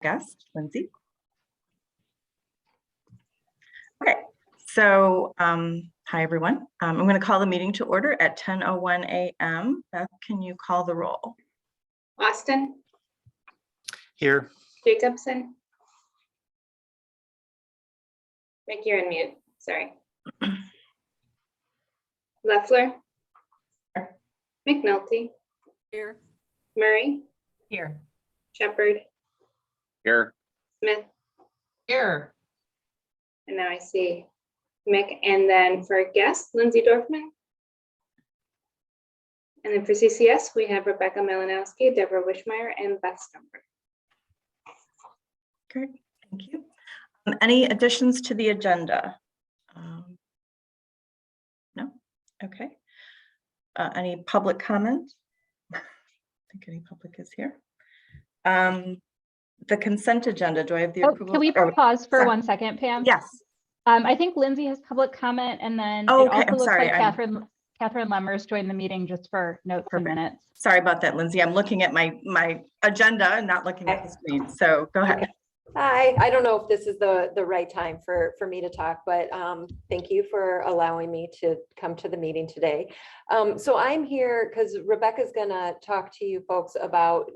guest, Lindsay. Okay, so hi everyone. I'm going to call the meeting to order at 10:01 a.m. Beth, can you call the roll? Austin? Here. Jacobson? Mick, you're on mute. Sorry. Leffler? McNulty? Here. Murray? Here. Shepherd? Here. Smith? Here. And now I see Mick. And then for guests, Lindsay Dorfman. And then for CCS, we have Rebecca Malinowski, Deborah Wishmeyer, and Beth Stumper. Great, thank you. Any additions to the agenda? No? Okay. Any public comment? I think any public is here. The consent agenda, do I have the approval? Can we pause for sorry. 1 second, Pam? Yes. I think Lindsay has public comment, and then Oh, it okay, also I'm looks sorry, like Catherine Lemmers joined the meeting just for notes and Perfect. minutes. Sorry about that, Lindsay. I'm looking at my agenda and not looking at the screen. So go ahead. Okay. Hi, I don't know if this is the right time for me to talk, but thank you for allowing me to come to the meeting today. So I'm here because Rebecca's gonna talk to you folks about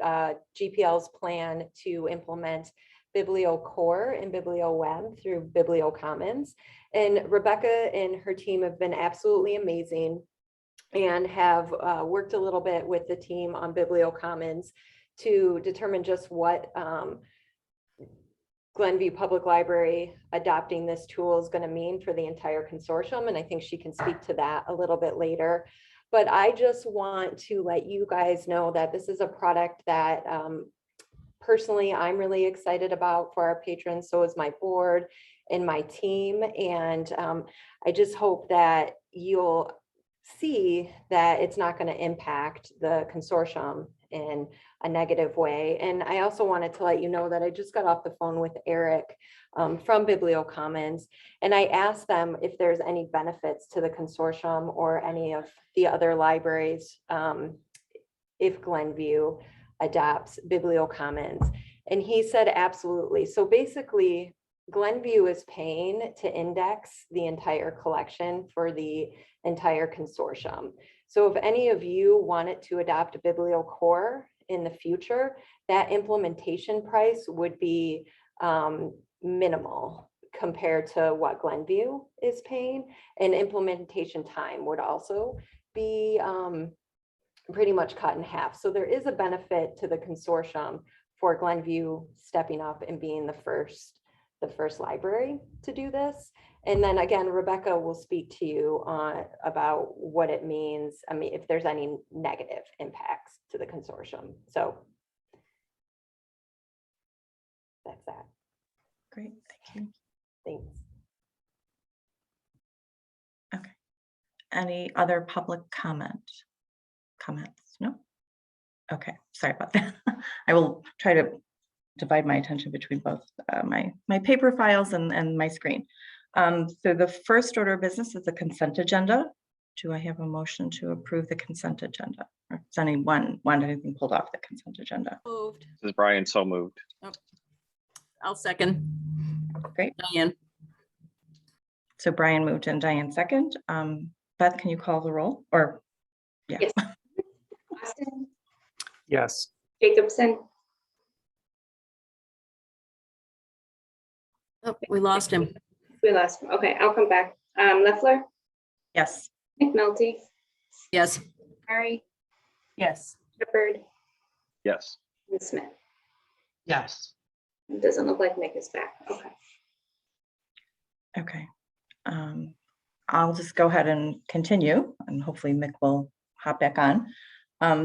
GPL's plan to implement BiblioCore and BiblioWeb through BiblioCommons. And Rebecca and her team have been absolutely amazing and have worked a little bit with the team on BiblioCommons to determine just what Glenview Public Library adopting this tool is going to mean for the entire consortium. And I think she can speak to that a little bit later. But I just want to let you guys know that this is a product that personally I'm really excited about for our patrons. So is my board and my team. And I just hope that you'll see that it's not going to impact the consortium in a negative way. And I also wanted to let you know that I just got off the phone with Eric from BiblioCommons, and I asked them if there's any benefits to the consortium or any of the other libraries if Glenview adopts BiblioCommons. And he said absolutely. So basically, Glenview is paying to index the entire collection for the entire consortium. So if any of you wanted to adopt BiblioCore in the future, that implementation price would be minimal compared to what Glenview is paying. And implementation time would also be pretty much cut in half. So there is a benefit to the consortium for Glenview stepping up and being the first library to do this. And then again, Rebecca will speak to you about what it means. I mean, if there's any negative impacts to the consortium. So that's that. Great, thank you. Thanks. Okay. Any other public comments? No? Okay, sorry about that. I will try to divide my attention between both my paper files and my screen. So the first order of business is the consent agenda. Do I have a motion to approve the consent agenda? Or does anyone want anything pulled off the consent agenda? Moved. This is Brian, so moved. I'll second. Great. Diane. So Brian moved and Diane second. Beth, can you call the roll? Or yeah. Yes. Austin? Yes. Jacobson? Oh, we lost him. We lost him. Okay, I'll come back. Leffler? Yes. McNulty? Yes. Murray? Yes. Shepherd? Yes. And Smith? Yes. It doesn't look like Mick is back. Okay. Okay. I'll just go ahead and continue, and hopefully Mick will hop back on.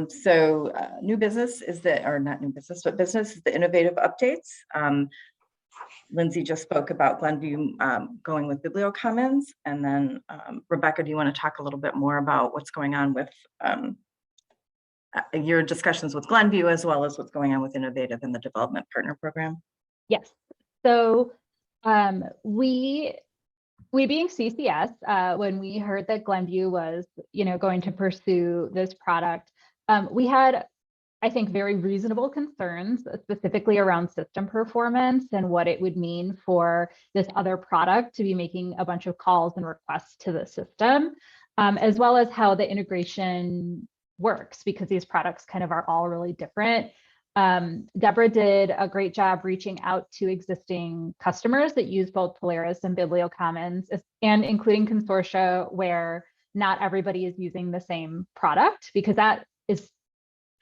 So new business is or not new business, but business is the innovative updates. Lindsay just spoke about Glenview going with BiblioCommons, and then Rebecca, do you want to talk a little bit more about what's going on with your discussions with Glenview, as well as what's going on with Innovative and the Development Partner Program? Yes. So we being CCS, when we heard that Glenview was, going to pursue this product, we had I think, very reasonable concerns, specifically around system performance and what it would mean for this other product to be making a bunch of calls and requests to the system, as well as how the integration works, because these products kind of are all really different. Deborah did a great job reaching out to existing customers that use both Polaris and BiblioCommons, and including consortia where not everybody is using the same product, because that is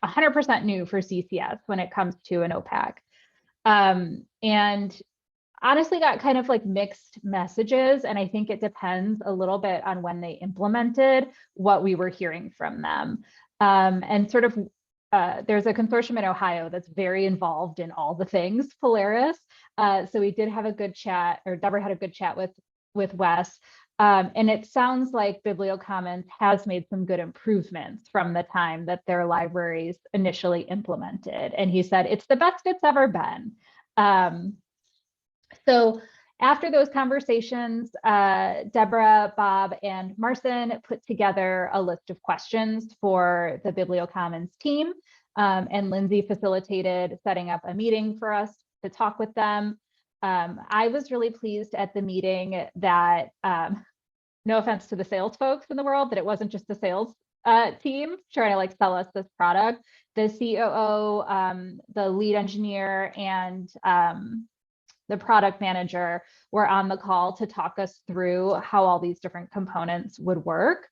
100% new for CCS when it comes to an OPAC. And honestly got kind of like mixed messages. And I think it depends a little bit on when they implemented what we were hearing from them. And sort of, there's a consortium in Ohio that's very involved in all the things Polaris. So we did have a good chat, or Deborah had a good chat with Wes. And it sounds like BiblioCommons has made some good improvements from the time that their libraries initially implemented. And he said, it's the best it's ever been. So after those conversations, Deborah, Bob, and Marcin put together a list of questions for the BiblioCommons team. And Lindsay facilitated setting up a meeting for us to talk with them. I was really pleased at the meeting that, no offense to the sales folks in the world, that it wasn't just the sales team trying to like sell us this product. The COO, the lead engineer, and the product manager were on the call to talk us through how all these different components would work.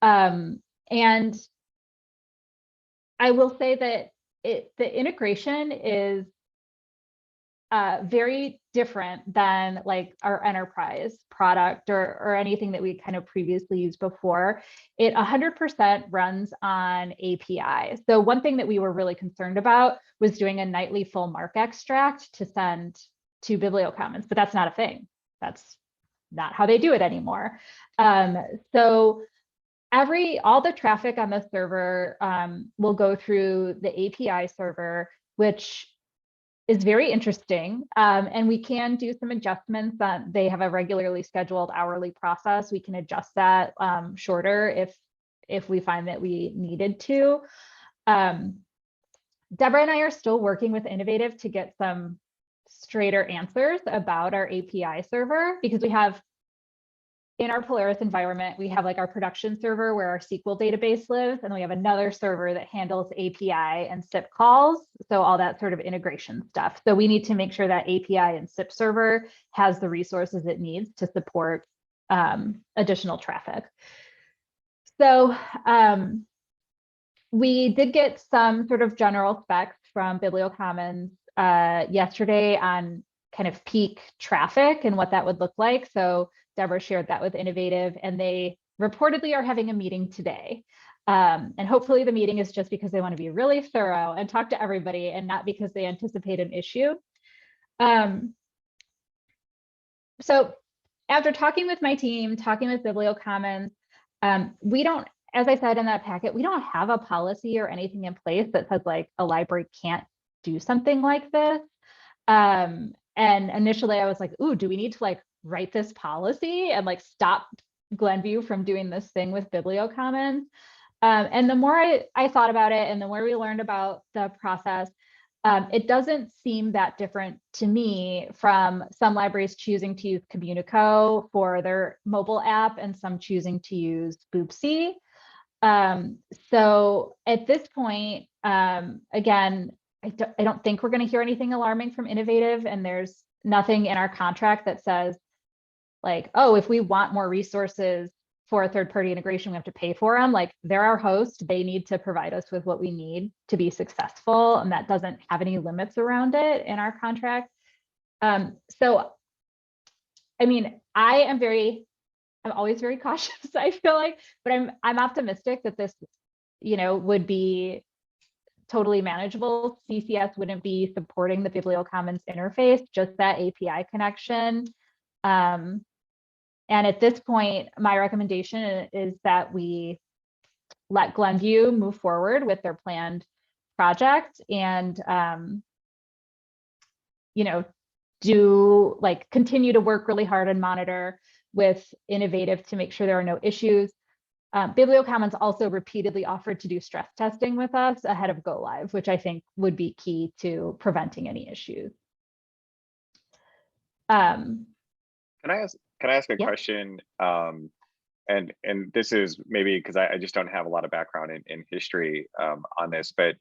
And I will say that the integration is very different than like our enterprise product or anything that we kind of previously used before. It 100% runs on API. So one thing that we were really concerned about was doing a nightly full mark extract to send to BiblioCommons, but that's not a thing. That's not how they do it anymore. So all the traffic on the server will go through the API server, which is very interesting. And we can do some adjustments. They have a regularly scheduled hourly process. We can adjust that shorter if we find that we needed to. Deborah and I are still working with Innovative to get some straighter answers about our API server, because we have, in our Polaris environment, we have like our production server where our SQL database lives, and we have another server that handles API and SIP calls. So all that sort of integration stuff. So we need to make sure that API and SIP server has the resources it needs to support additional traffic. So we did get some sort of general specs from BiblioCommons yesterday on kind of peak traffic and what that would look like. So Deborah shared that with Innovative, and they reportedly are having a meeting today. And hopefully the meeting is just because they want to be really thorough and talk to everybody, and not because they anticipate an issue. So after talking with my team, talking with BiblioCommons, we don't, as I said in that packet, we don't have a policy or anything in place that says like a library can't do something like this. And initially I was like, ooh, do we need to like write this policy and like stop Glenview from doing this thing with BiblioCommons? And the more I thought about it, and the more we learned about the process, it doesn't seem that different to me from some libraries choosing to use Communico for their mobile app and some choosing to use Boopsy. So at this point, again, I don't think we're going to hear anything alarming from Innovative, and there's nothing in our contract that says like, oh, if we want more resources for a third-party integration, we have to pay for them. Like, they're our host. They need to provide us with what we need to be successful, and that doesn't have any limits around it in our contract. So, I mean, I'm always very cautious, I feel like, but I'm optimistic that this, would be totally manageable. CCS wouldn't be supporting the BiblioCommons interface, just that API connection. And at this point, my recommendation is that we let Glenview move forward with their planned project and, continue to work really hard and monitor with Innovative to make sure there are no issues. BiblioCommons also repeatedly offered to do stress testing with us ahead of go live, which I think would be key to preventing any issues. Can I ask a Yeah. question? And this is maybe because I just don't have a lot of background in history on this, but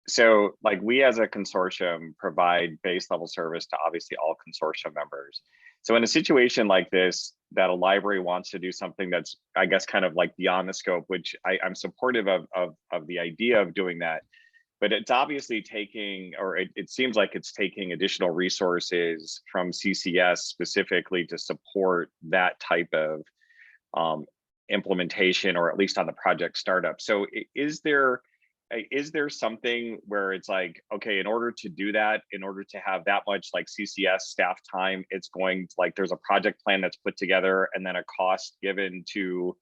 so like we as a consortium provide base level service to obviously all consortium members. So in a situation like this, that a library wants to do something that's, I guess, kind of like beyond the scope, which I'm supportive of the idea of doing that, but it's obviously taking, or it seems like it's taking additional resources from CCS specifically to support that type of implementation, or at least on the project startup. So is there something where it's like, okay, in order to do that, in order to have that much like CCS staff time, it's going to, like, there's a project plan that's put together and then a cost given to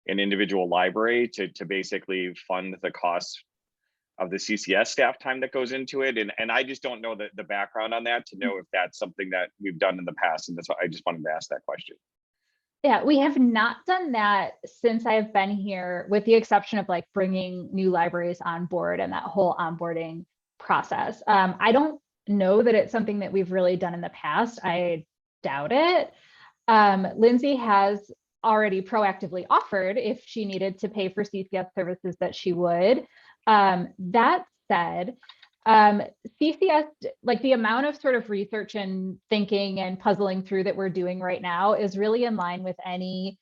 an individual library to basically fund the costs of the CCS staff time that goes into it. And I just don't know the background on that to know if that's something that we've done in the past. And that's why I just wanted to ask that question. Yeah, we have not done that since I've been here, with the exception of like bringing new libraries on board and that whole onboarding process. I don't know that it's something that we've really done in the past. I doubt it. Lindsay has already proactively offered, if she needed to pay for CCS services, that she would. That said, CCS, like the amount of sort of research and thinking and puzzling through that we're doing right now is really in line with any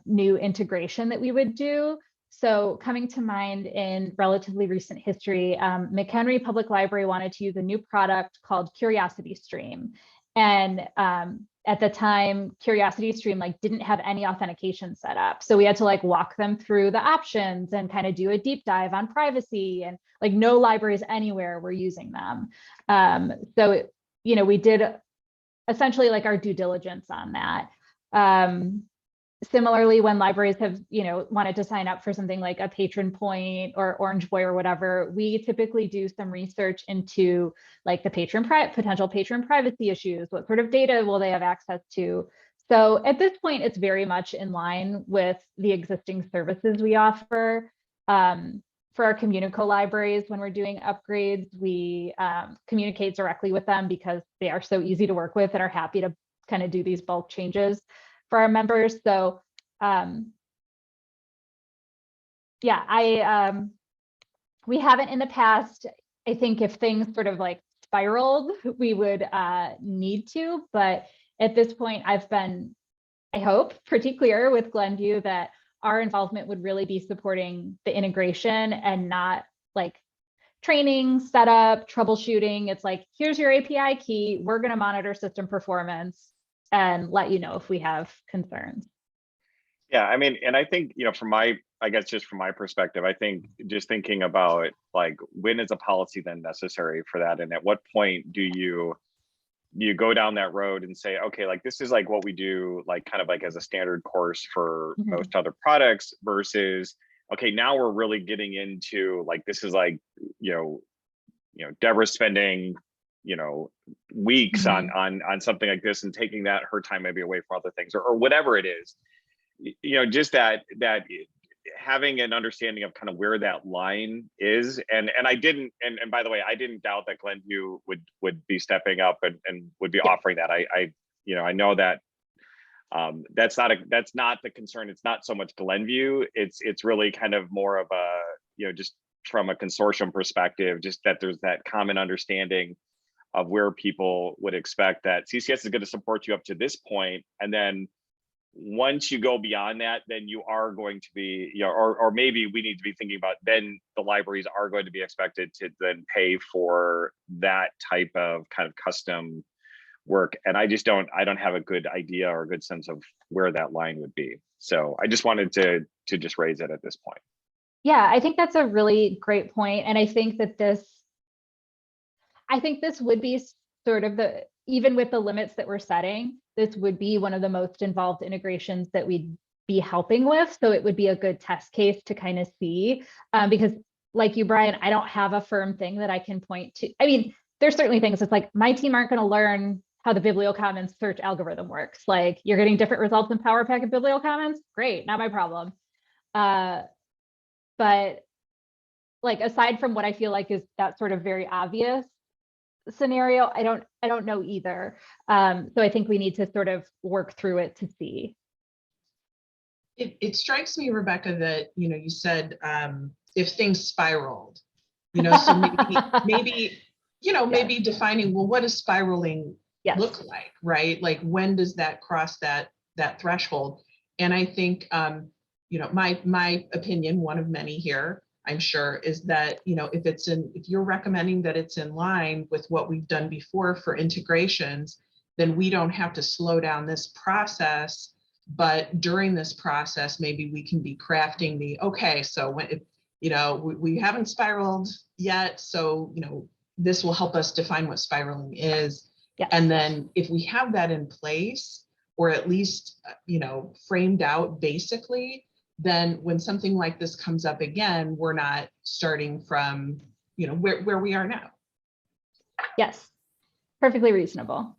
new integration that we would do. So coming to mind in relatively recent history, McHenry Public Library wanted to use a new product called Curiosity Stream. And at the time, Curiosity Stream like didn't have any authentication set up. So we had to like walk them through the options and kind of do a deep dive on privacy, and like no libraries anywhere were using them. So, you know, we did essentially like our due diligence on that. Similarly, when libraries have, you know, wanted to sign up for something like a Patron Point or Orange Boy or whatever, we typically do some research into like the potential patron privacy issues. What sort of data will they have access to? So at this point, it's very much in line with the existing services we offer. For our Communico libraries, when we're doing upgrades, we communicate directly with them because they are so easy to work with and are happy to kind of do these bulk changes for our members. So yeah, we haven't in the past. I think if things sort of like spiraled, we would need to, but at this point I've been, I hope, pretty clear with Glenview that our involvement would really be supporting the integration and not like training, setup, troubleshooting. It's like, here's your API key, we're going to monitor system performance and let you know if we have concerns. Yeah, I mean, and I think, you know, from my, I guess just from my perspective, I think just thinking about like, when is a policy then necessary for that? And at what point do you go down that road and say, okay, like this is like what we do, like kind of like as a standard course for most other products, versus, okay, now we're really getting into like, this is like, you know, Deborah's spending, you know, weeks on something like this and taking that her time maybe away from other things, or whatever it is, you know, just that having an understanding of kind of where that line is. And I didn't, and by the way, I didn't doubt that Glenview would be stepping up and would be offering that. I you know, I know that that's not the concern. It's not so much Glenview. It's really kind of more of a, you know, just from a consortium perspective, just that there's that common understanding of where people would expect that CCS is going to support you up to this point, and then once you go beyond that, then you are going to be, you know, or maybe we need to be thinking about, then the libraries are going to be expected to then pay for that type of kind of custom work. And I don't have a good idea or a good sense of where that line would be. So I just wanted to just raise it at this point. Yeah, I think that's a really great point. And I think that this would be sort of the, even with the limits that we're setting, this would be one of the most involved integrations that we'd be helping with. So it would be a good test case to kind of see, because like you, Brian, I don't have a firm thing that I can point to. I mean, there's certainly things, it's like my team aren't going to learn how the BiblioCommons search algorithm works. Like, you're getting different results in PowerPack and BiblioCommons, great, not my problem. But like, aside from what I feel like is that sort of very obvious scenario, I don't know either. So I think we need to sort of work through it to see. It strikes me, Rebecca, that, you said, if things spiraled, so maybe, maybe defining, well, what does spiraling Yes. look like, right? Like, when does that cross that threshold? And I think, my opinion, one of many here, I'm sure, is that, if you're recommending that it's in line with what we've done before for integrations, then we don't have to slow down this process. But during this process, maybe we can be crafting okay, so when, we haven't spiraled yet, so, this will help us define what spiraling is. Yes. And then if we have that in place, or at least, framed out basically, then when something like this comes up again, we're not starting from, where we are now. Yes, perfectly reasonable.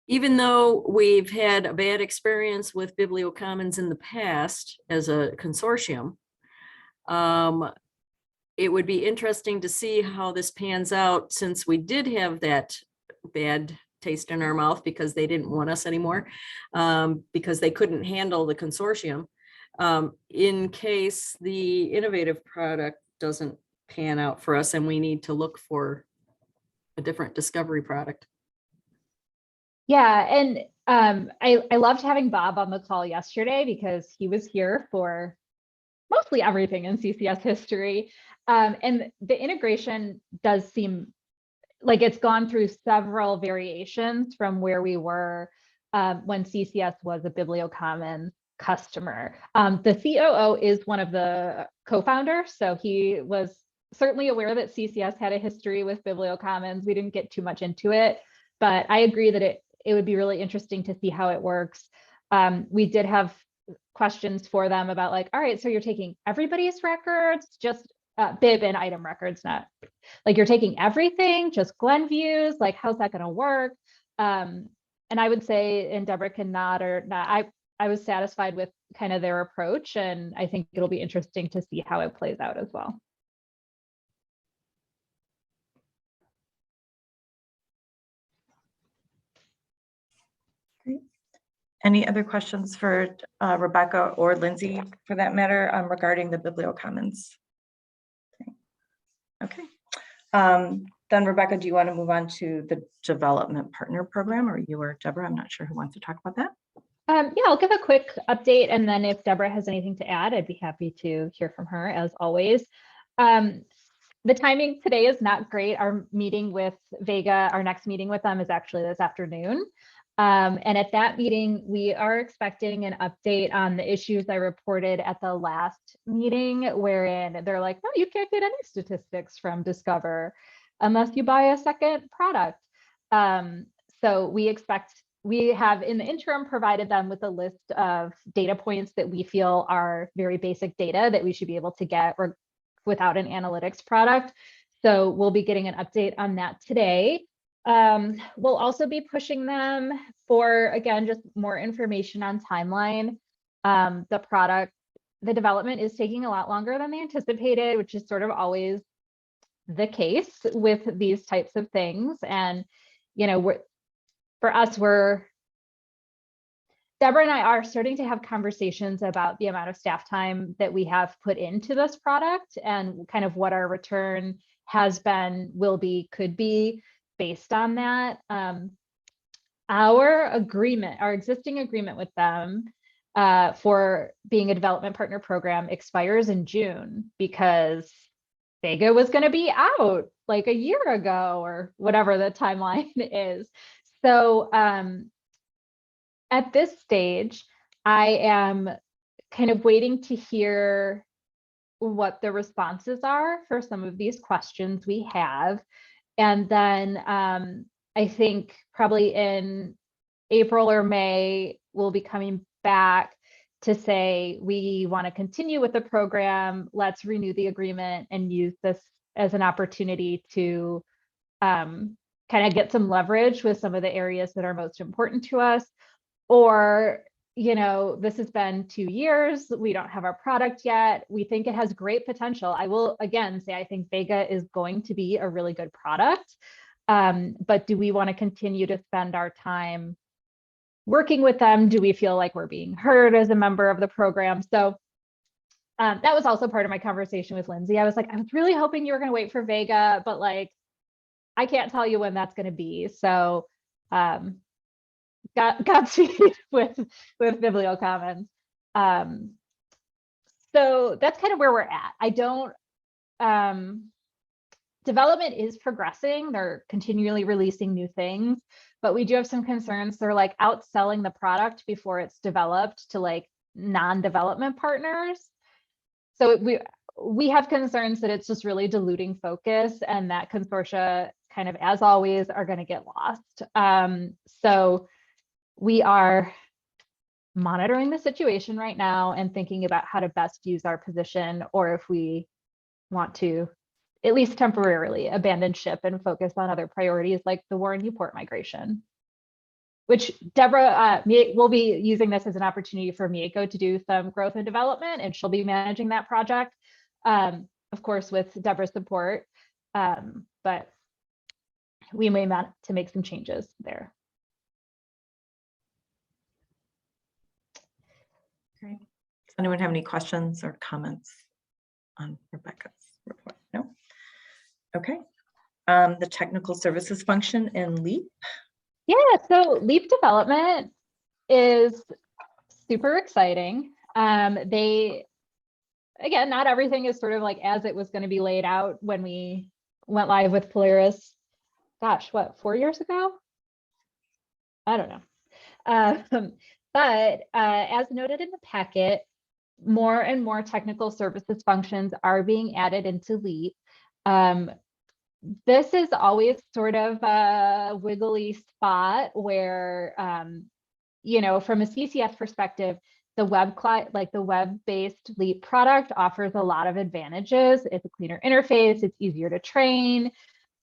Even though we've had a bad experience with BiblioCommons in the past as a consortium, it would be interesting to see how this pans out, since we did have that bad taste in our mouth because they didn't want us anymore, because they couldn't handle the consortium. In case the innovative product doesn't pan out for us and we need to look for a different discovery product. Yeah, and I loved having Bob on the call yesterday because he was here for mostly everything in CCS history. And the integration does seem like it's gone through several variations from where we were when CCS was a BiblioCommons customer. The COO is one of the co-founders, so he was certainly aware that CCS had a history with BiblioCommons. We didn't get too much into it, but I agree that it would be really interesting to see how it works. We did have questions for them about like, all right, so you're taking everybody's records, just bib and item records, not like you're taking everything, just Glenview's, like how's that going to work? And I would say, and Deborah can nod or not, I was satisfied with kind of their approach, and I think it'll be interesting to see how it plays out as well. Great. Any other questions for Rebecca or Lindsay, for that matter, regarding the BiblioCommons? Okay. Then Rebecca, do you want to move on to the development partner program, or you or Deborah? I'm not sure who wants to talk about that. Yeah, I'll give a quick update, and then if Deborah has anything to add, I'd be happy to hear from her as always. The timing today is not great. Our meeting with Vega, our next meeting with them is actually this afternoon. And at that meeting, we are expecting an update on the issues I reported at the last meeting, wherein they're like, no, you can't get any statistics from Discover unless you buy a second product. So we have in the interim provided them with a list of data points that we feel are very basic data that we should be able to get without an analytics product. So we'll be getting an update on that today. We'll also be pushing them for, again, just more information on timeline. The development is taking a lot longer than they anticipated, which is sort of always the case with these types of things. And, Deborah and I are starting to have conversations about the amount of staff time that we have put into this product and kind of what our return has been, will be, could be based on that. Our existing agreement with them for being a development partner program expires in June because Vega was going to be out like a year ago or whatever the timeline is. So at this stage, I am kind of waiting to hear what the responses are for some of these questions we have. And then I think probably in April or May, we'll be coming back to say, we want to continue with the program. Let's renew the agreement and use this as an opportunity to kind of get some leverage with some of the areas that are most important to us. Or you know, this has been 2 years. We don't have our product yet. We think it has great potential. I will again say, I think Vega is going to be a really good product. But do we want to continue to spend our time working with them? Do we feel like we're being heard as a member of the program? So that was also part of my conversation with Lindsay. I was like, I was really hoping you were going to wait for Vega, but like, I can't tell you when that's going to be. So Godspeed with BiblioCommons. So that's kind of where we're at. I don't, development is progressing. They're continually releasing new things, but we do have some concerns. They're like outselling the product before it's developed to like non-development partners. So we have concerns that it's just really diluting focus and that consortia kind of, as always, are going to get lost. So we are monitoring the situation right now and thinking about how to best use our position, or if we want to, at least temporarily, abandon ship and focus on other priorities like the Warren Newport migration, which Deborah will be using this as an opportunity for Mieko to do some growth and development, and she'll be managing that project, of course, with Deborah's support. But we may want to make some changes there. Great. Does anyone have any questions or comments on Rebecca's report? No? Okay. The technical services function in LEAP. Yeah, so LEAP development is super exciting. They, again, not everything is sort of like as it was going to be laid out when we went live with Polaris. Gosh, what, 4 years ago? I don't know. But as noted in the packet, more and more technical services functions are being added into LEAP. This is always sort of a wiggly spot where, you know, from a CCS perspective, the web-based LEAP product offers a lot of advantages. It's a cleaner interface, it's easier to train,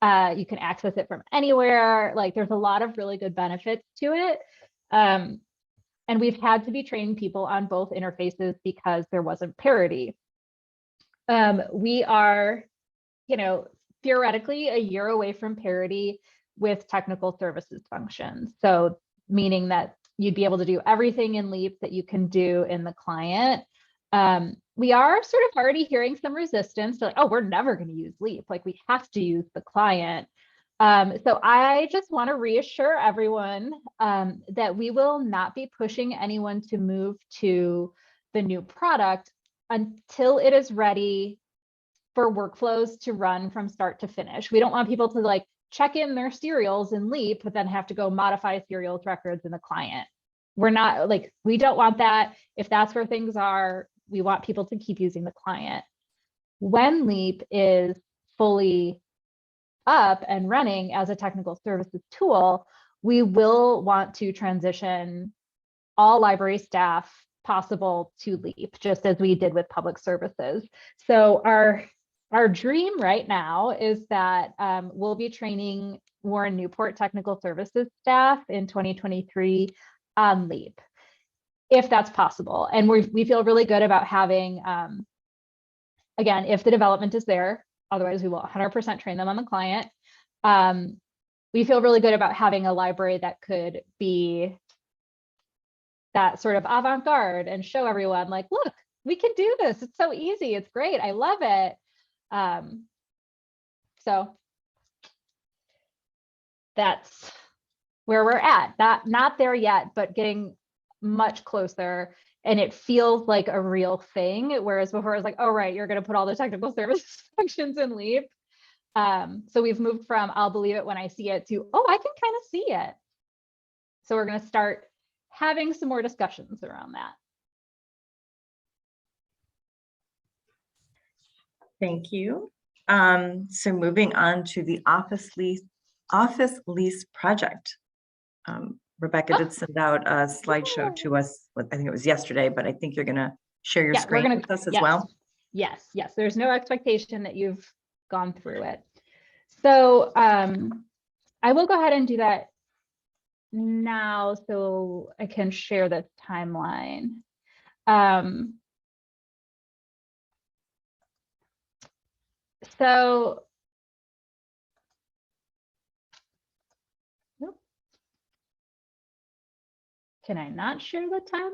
you can access it from anywhere. Like, there's a lot of really good benefits to it. And we've had to be training people on both interfaces because there wasn't parity. We are, you know, theoretically a year away from parity with technical services functions. So meaning that you'd be able to do everything in LEAP that you can do in the client. We are sort of already hearing some resistance to like, oh, we're never going to use LEAP. Like, we have to use the client. So I just want to reassure everyone that we will not be pushing anyone to move to the new product until it is ready for workflows to run from start to finish. We don't want people to like check in their serials in LEAP, but then have to go modify serials records in the client. We're not like, we don't want that. If that's where things are, we want people to keep using the client. When LEAP is fully up and running as a technical services tool, we will want to transition all library staff possible to LEAP, just as we did with public services. So our dream right now is that we'll be training Warren Newport technical services staff in 2023 on LEAP, if that's possible. And we feel really good about having, again, if the development is there, otherwise we will 100% train them on the client. We feel really good about having a library that could be that sort of avant-garde and show everyone like, look, we can do this. It's so easy. It's great. I love it. So that's where we're at. Not there yet, but getting much closer. And it feels like a real thing. Whereas before it was like, oh, right, you're going to put all the technical services functions in LEAP. So we've moved from I'll believe it when I see it to, oh, I can kind of see it. So we're going to start having some more discussions around that. Thank you. So moving on to the office lease project. Rebecca did send out a slideshow to us. I think it was yesterday, but I think you're going to share your screen with us as well. Yes. There's no expectation that you've gone through it. So I will go ahead and do that now so I can share the timeline. So nope. Can I not share the timeline?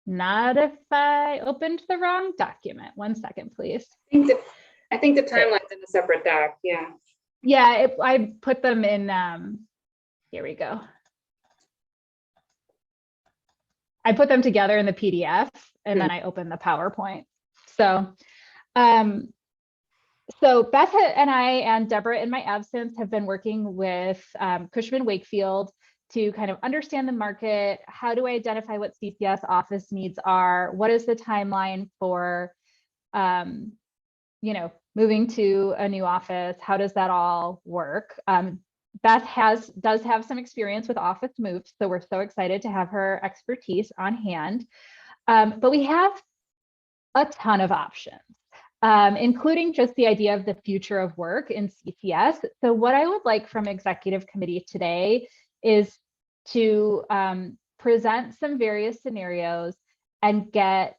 Not if I opened the wrong document. 1 second, please. I think the timeline's in a separate doc, yeah. Yeah, I put them in, here we go. I put them together in the PDF and then I opened the PowerPoint. So, so Beth and I and Deborah in my absence have been working with Cushman Wakefield to kind of understand the market. How do I identify what CPS office needs are? What is the timeline for, you know, moving to a new office? How does that all work? Beth does have some experience with office moves, so we're so excited to have her expertise on hand. But we have a ton of options, including just the idea of the future of work in CPS. So what I would like from executive committee today is to present some various scenarios and get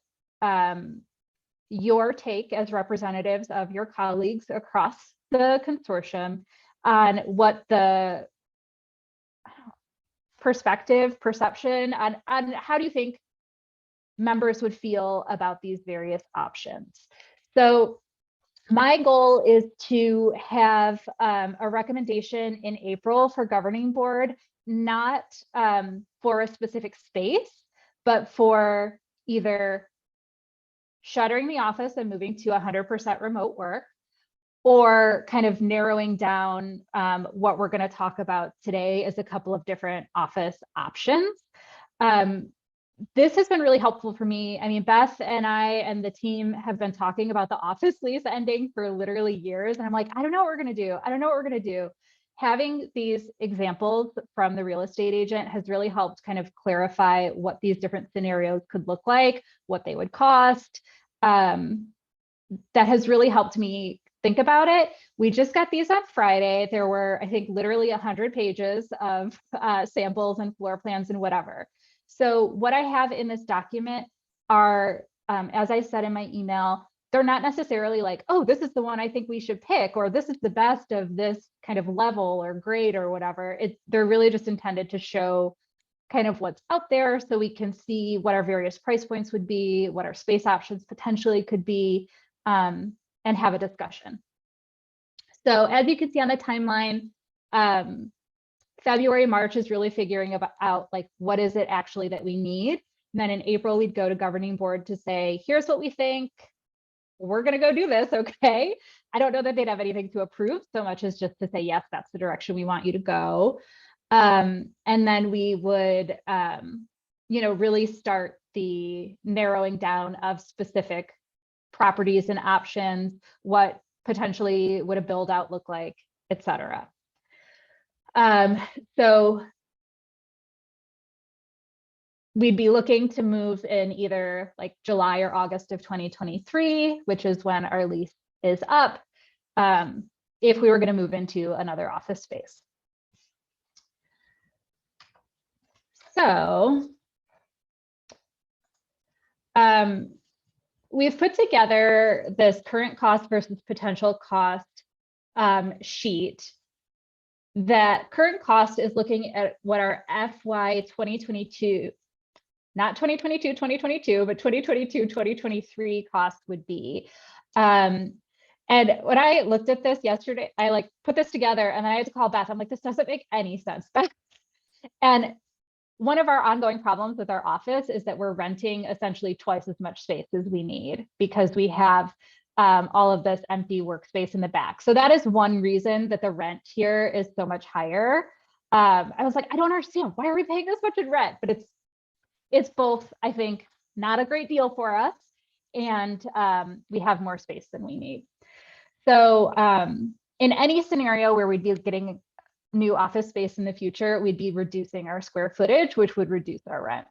your take as representatives of your colleagues across the consortium on what the perception on how do you think members would feel about these various options. So my goal is to have a recommendation in April for governing board, not for a specific space, but for either shuttering the office and moving to 100% remote work, or kind of narrowing down what we're going to talk about today as a couple of different office options. This has been really helpful for me. I mean, Beth and I and the team have been talking about the office lease ending for literally years. And I'm like, I don't know what we're going to do. I don't know what we're going to do. Having these examples from the real estate agent has really helped kind of clarify what these different scenarios could look like, what they would cost. That has really helped me think about it. We just got these on Friday. There were, I think, literally 100 pages of samples and floor plans and whatever. So what I have in this document are, as I said in my email, they're not necessarily like, oh, this is the one I think we should pick, or this is the best of this kind of level or grade or whatever. They're really just intended to show kind of what's out there so we can see what our various price points would be, what our space options potentially could be, and have a discussion. So as you can see on the timeline, February, March is really figuring out like, what is it actually that we need? And then in April, we'd go to governing board to say, here's what we think. We're going to go do this, okay? I don't know that they'd have anything to approve so much as just to say, yes, that's the direction we want you to go. And then we would, you know, really start the narrowing down of specific properties and options, what potentially would a build out look like, et cetera. So we'd be looking to move in either like July or August of 2023, which is when our lease is up, if we were going to move into another office space. So we've put together this current cost versus potential cost sheet. That current cost is looking at what our FY 2022, not 2022, 2022, but 2022, 2023 cost would be. And when I looked at this yesterday, I like put this together and then I had to call Beth. I'm like, this doesn't make any sense, Beth. And one of our ongoing problems with our office is that we're renting essentially twice as much space as we need because we have all of this empty workspace in the back. So that is one reason that the rent here is so much higher. I was like, I don't understand. Why are we paying this much in rent? But it's both, I think, not a great deal for us. And we have more space than we need. So in any scenario where we'd be getting new office space in the future, we'd be reducing our square footage, which would reduce our rent.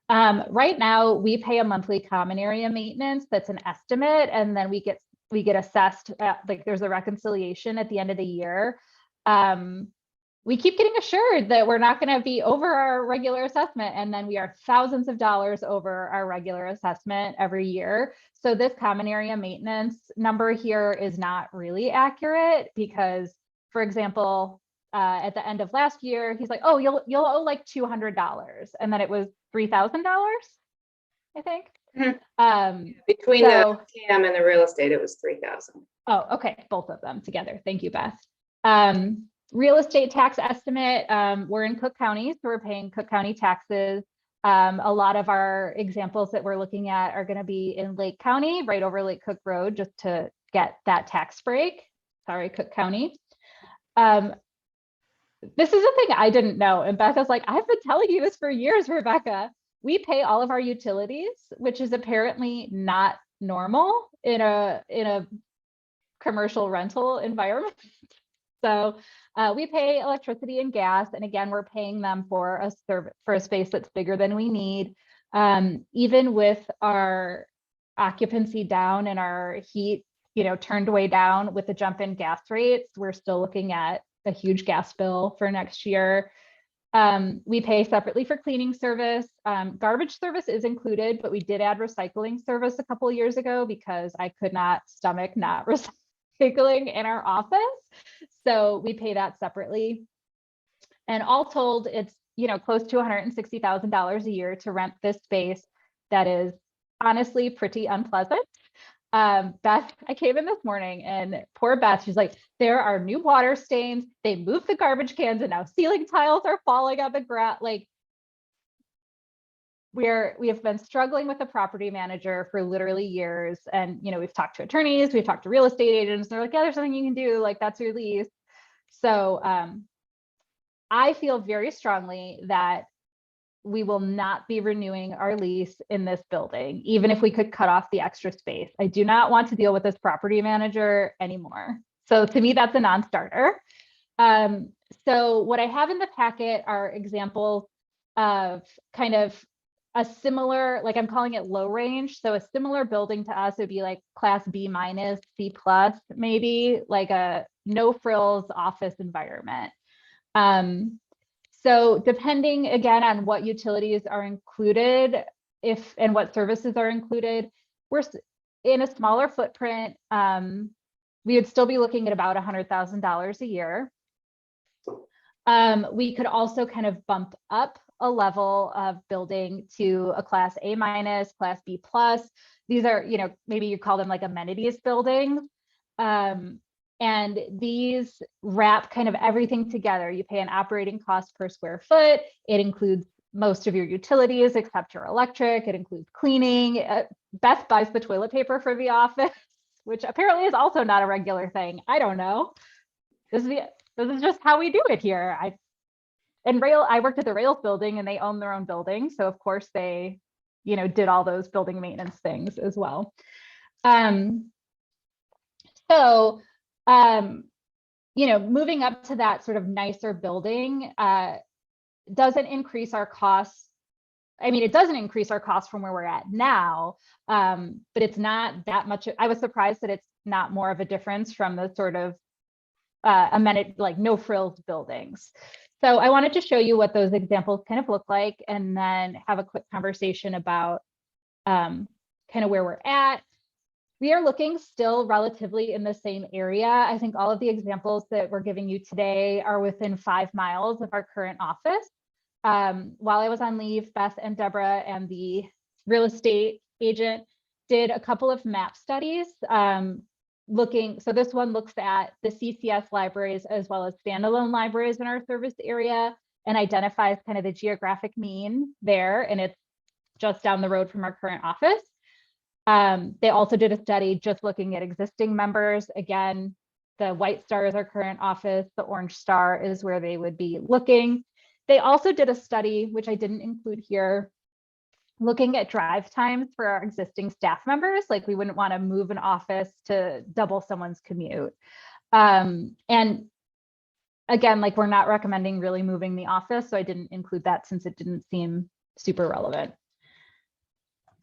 Right now, we pay a monthly common area maintenance that's an estimate, and then we get assessed at, like there's a reconciliation at the end of the year. we keep getting assured that we're not going to be over our regular assessment, and then we are thousands of dollars over our regular assessment every year. So this common area maintenance number here is not really accurate because, for example, at the end of last year, he's like, "Oh, you'll owe like $200," and then it was $3,000, I think. Between So- the TAM and the real estate, it was 3,000. Oh, okay, both of them together. Thank you, Beth. Real estate tax estimate, we're in Cook County, so we're paying Cook County taxes. A lot of our examples that we're looking at are going to be in Lake County, right over Lake Cook Road, just to get that tax break. Sorry, Cook County. This is a thing I didn't know, and Becca's like, "I've been telling you this for years, Rebecca. We pay all of our utilities, which is apparently not normal in a commercial rental environment." So we pay electricity and gas, and again, we're paying them for a space that's bigger than we need. Even with our occupancy down and our heat, turned way down with the jump in gas rates, we're still looking at a huge gas bill for next year. We pay separately for cleaning service. Garbage service is included, but we did add recycling service a couple of years ago because I could not stomach not recycling in our office. So we pay that separately. And all told, it's close to $160,000 a year to rent this space that is honestly pretty unpleasant. Beth, I came in this morning and poor Beth, she's like, "There are new water stains. They moved the garbage cans and now ceiling tiles are falling on the ground." Like, we have been struggling with the property manager for literally years. And, we've talked to attorneys, we've talked to real estate agents. They're like, "Yeah, there's something you can do. Like, that's your lease." So I feel very strongly that we will not be renewing our lease in this building, even if we could cut off the extra space. I do not want to deal with this property manager anymore. So to me, that's a non-starter. So what I have in the packet are examples of kind of a similar, like I'm calling it low range. So a similar building to us would be like class B minus, C plus, maybe like a no frills office environment. So depending again on what utilities are included, and what services are included, we're in a smaller footprint. We would still be looking at about $100,000 a year. We could also kind of bump up a level of building to a class A minus, class B plus. These are, maybe you call them like amenities buildings. And these wrap kind of everything together. You pay an operating cost per square foot. It includes most of your utilities except your electric. It includes cleaning. Beth buys the toilet paper for the office, which apparently is also not a regular thing. I don't know. This is just how we do it here. I worked at the Rails building and they own their own building. So of course they, did all those building maintenance things as well. Moving up to that sort of nicer building doesn't increase our costs. I mean, it doesn't increase our costs from where we're at now, but it's not that much. I was surprised that it's not more of a difference from the sort of amenity, like no frills buildings. So I wanted to show you what those examples kind of look like, and then have a quick conversation about kind of where we're at. We are looking still relatively in the same area. I think all of the examples that we're giving you today are within 5 miles of our current office. While I was on leave, Beth and Deborah and the real estate agent did a couple of map studies so this one looks at the CCS libraries as well as standalone libraries in our service area and identifies kind of the geographic mean there, and it's just down the road from our current office. They also did a study just looking at existing members. Again, the white star is our current office. The orange star is where they would be looking. They also did a study, which I didn't include here, looking at drive times for our existing staff members. Like, we wouldn't want to move an office to double someone's commute. And again, like, we're not recommending really moving the office, so I didn't include that since it didn't seem super relevant.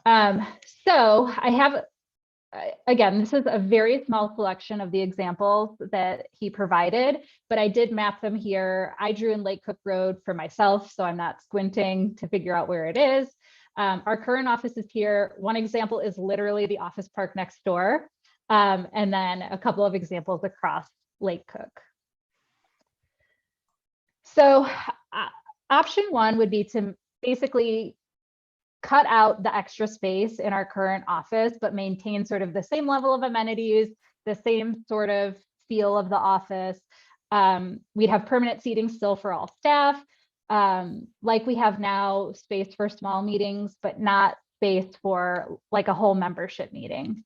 So I have again, this is a very small selection of the examples that he provided, but I did map them here. I drew in Lake Cook Road for myself, so I'm not squinting to figure out where it is. Our current office is here. One example is literally the office park next door, and then a couple of examples across Lake Cook. So option one would be to basically cut out the extra space in our current office, but maintain sort of the same level of amenities, the same sort of feel of the office. We'd have permanent seating still for all staff, like we have now, space for small meetings, but not space for like a whole membership meeting.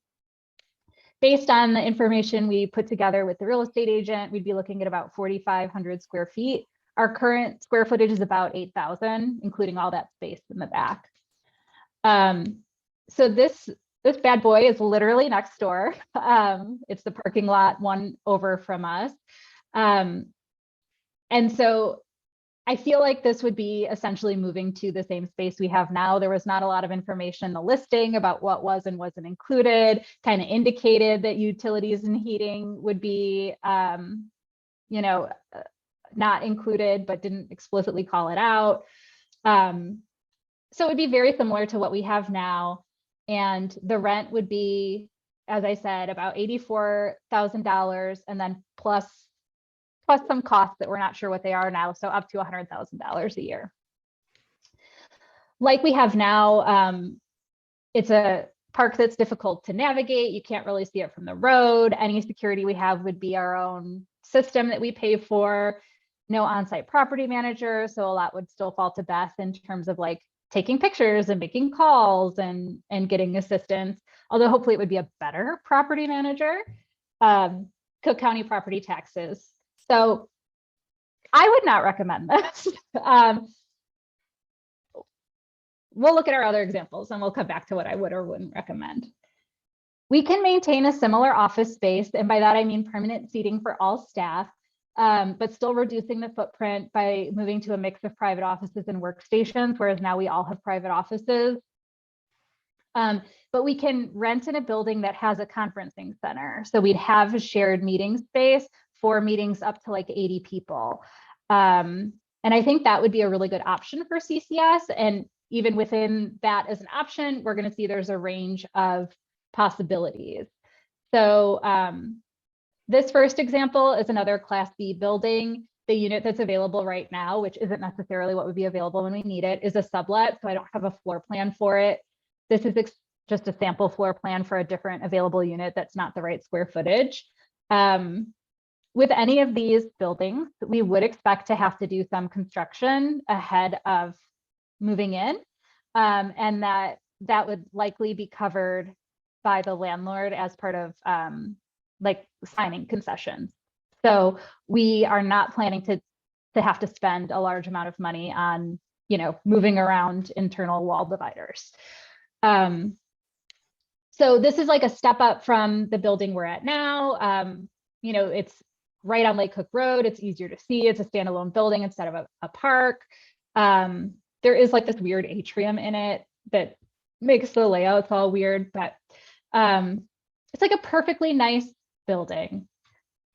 Based on the information we put together with the real estate agent, we'd be looking at about 4,500 square feet. Our current square footage is about 8,000, including all that space in the back. So this bad boy is literally next door. It's the parking lot one over from us. And so I feel like this would be essentially moving to the same space we have now. There was not a lot of information in the listing about what was and wasn't included, kind of indicated that utilities and heating would be, you know, not included, but didn't explicitly call it out. So it would be very similar to what we have now. And the rent would be, as I said, about $84,000, and then plus some costs that we're not sure what they are now. So up to $100,000 a year. Like we have now, it's a park that's difficult to navigate. You can't really see it from the road. Any security we have would be our own system that we pay for. No on-site property manager. So a lot would still fall to Beth in terms of like taking pictures and making calls and getting assistance, although hopefully it would be a better property manager. Cook County property taxes. So I would not recommend this. We'll look at our other examples and we'll come back to what I would or wouldn't recommend. We can maintain a similar office space, and by that I mean permanent seating for all staff, but still reducing the footprint by moving to a mix of private offices and workstations, whereas now we all have private offices. But we can rent in a building that has a conferencing center. So we'd have a shared meeting space for meetings up to like 80 people. And I think that would be a really good option for CCS. And even within that as an option, we're going to see there's a range of possibilities. So this first example is another Class B building. The unit that's available right now, which isn't necessarily what would be available when we need it, is a sublet. So I don't have a floor plan for it. This is just a sample floor plan for a different available unit that's not the right square footage. With any of these buildings, we would expect to have to do some construction ahead of moving in, and that would likely be covered by the landlord as part of like signing concessions. So we are not planning to have to spend a large amount of money on, you know, moving around internal wall dividers. So this is like a step up from the building we're at now. You know, it's right on Lake Cook Road. It's easier to see. It's a standalone building instead of a park. There is like this weird atrium in it that makes the layouts all weird, but it's like a perfectly nice building.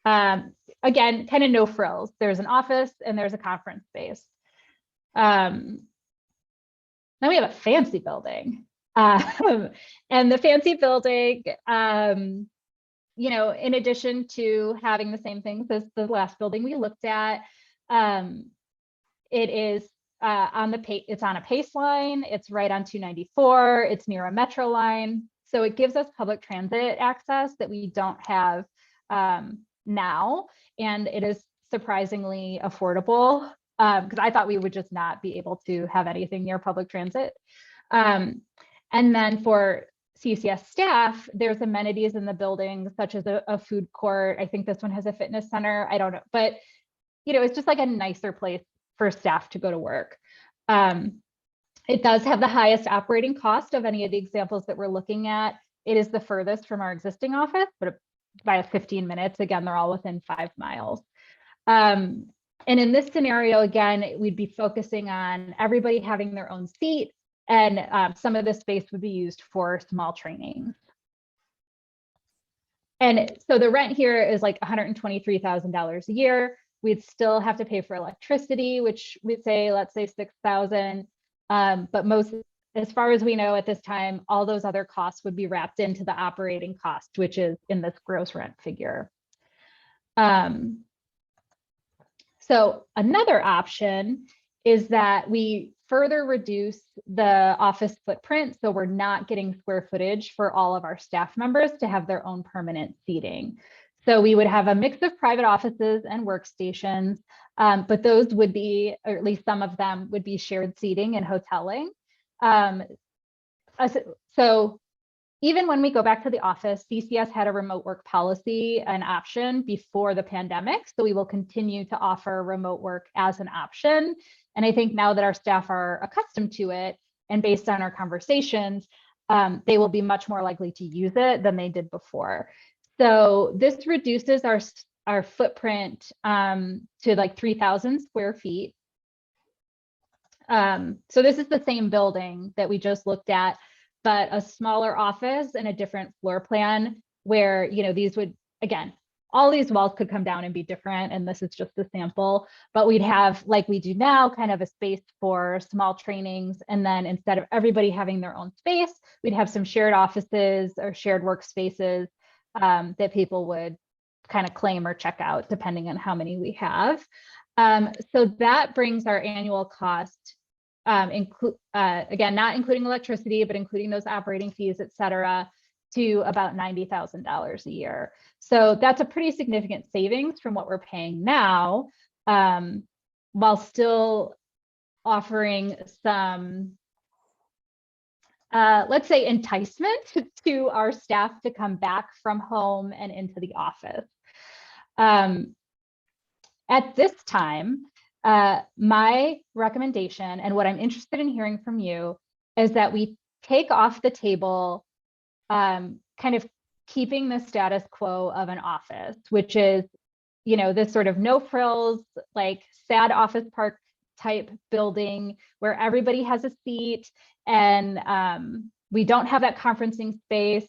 Again, kind of no frills. There's an office and there's a conference space. Now we have a fancy building. And the fancy building, you know, in addition to having the same things as the last building we looked at, it is it's on a pace line. It's right on 294. It's near a metro line. So it gives us public transit access that we don't have now. And it is surprisingly affordable, because I thought we would just not be able to have anything near public transit. And then for CCS staff, there's amenities in the building, such as a food court. I think this one has a fitness center. I don't know, but you know, it's just like a nicer place for staff to go to work. It does have the highest operating cost of any of the examples that we're looking at. It is the furthest from our existing office, but by 15 minutes. Again, they're all within 5 miles. And in this scenario, again, we'd be focusing on everybody having their own seat, and some of the space would be used for small trainings. And so the rent here is like $123,000 a year. We'd still have to pay for electricity, which we'd say, let's say 6,000. But most, as far as we know at this time, all those other costs would be wrapped into the operating cost, which is in this gross rent figure. So another option is that we further reduce the office footprint. So we're not getting square footage for all of our staff members to have their own permanent seating. So we would have a mix of private offices and workstations, but those would be, or at least some of them would be shared seating and hoteling. So even when we go back to the office, CCS had a remote work policy, an option before the pandemic. So we will continue to offer remote work as an option. And I think now that our staff are accustomed to it, and based on our conversations, they will be much more likely to use it than they did before. So this reduces our footprint to like 3,000 square feet. So this is the same building that we just looked at, but a smaller office and a different floor plan where, you know, these would, again, all these walls could come down and be different. And this is just a sample, but we'd have, like we do now, kind of a space for small trainings. And then instead of everybody having their own space, we'd have some shared offices or shared workspaces that people would kind of claim or check out depending on how many we have. So that brings our annual cost, again, not including electricity, but including those operating fees, et cetera, to about $90,000 a year. So that's a pretty significant savings from what we're paying now, while still offering some, let's say, enticement to our staff to come back from home and into the office. At this time, my recommendation and what I'm interested in hearing from you is that we take off the table kind of keeping the status quo of an office, which is, you know, this sort of no frills, like sad office park type building where everybody has a seat and we don't have that conferencing space.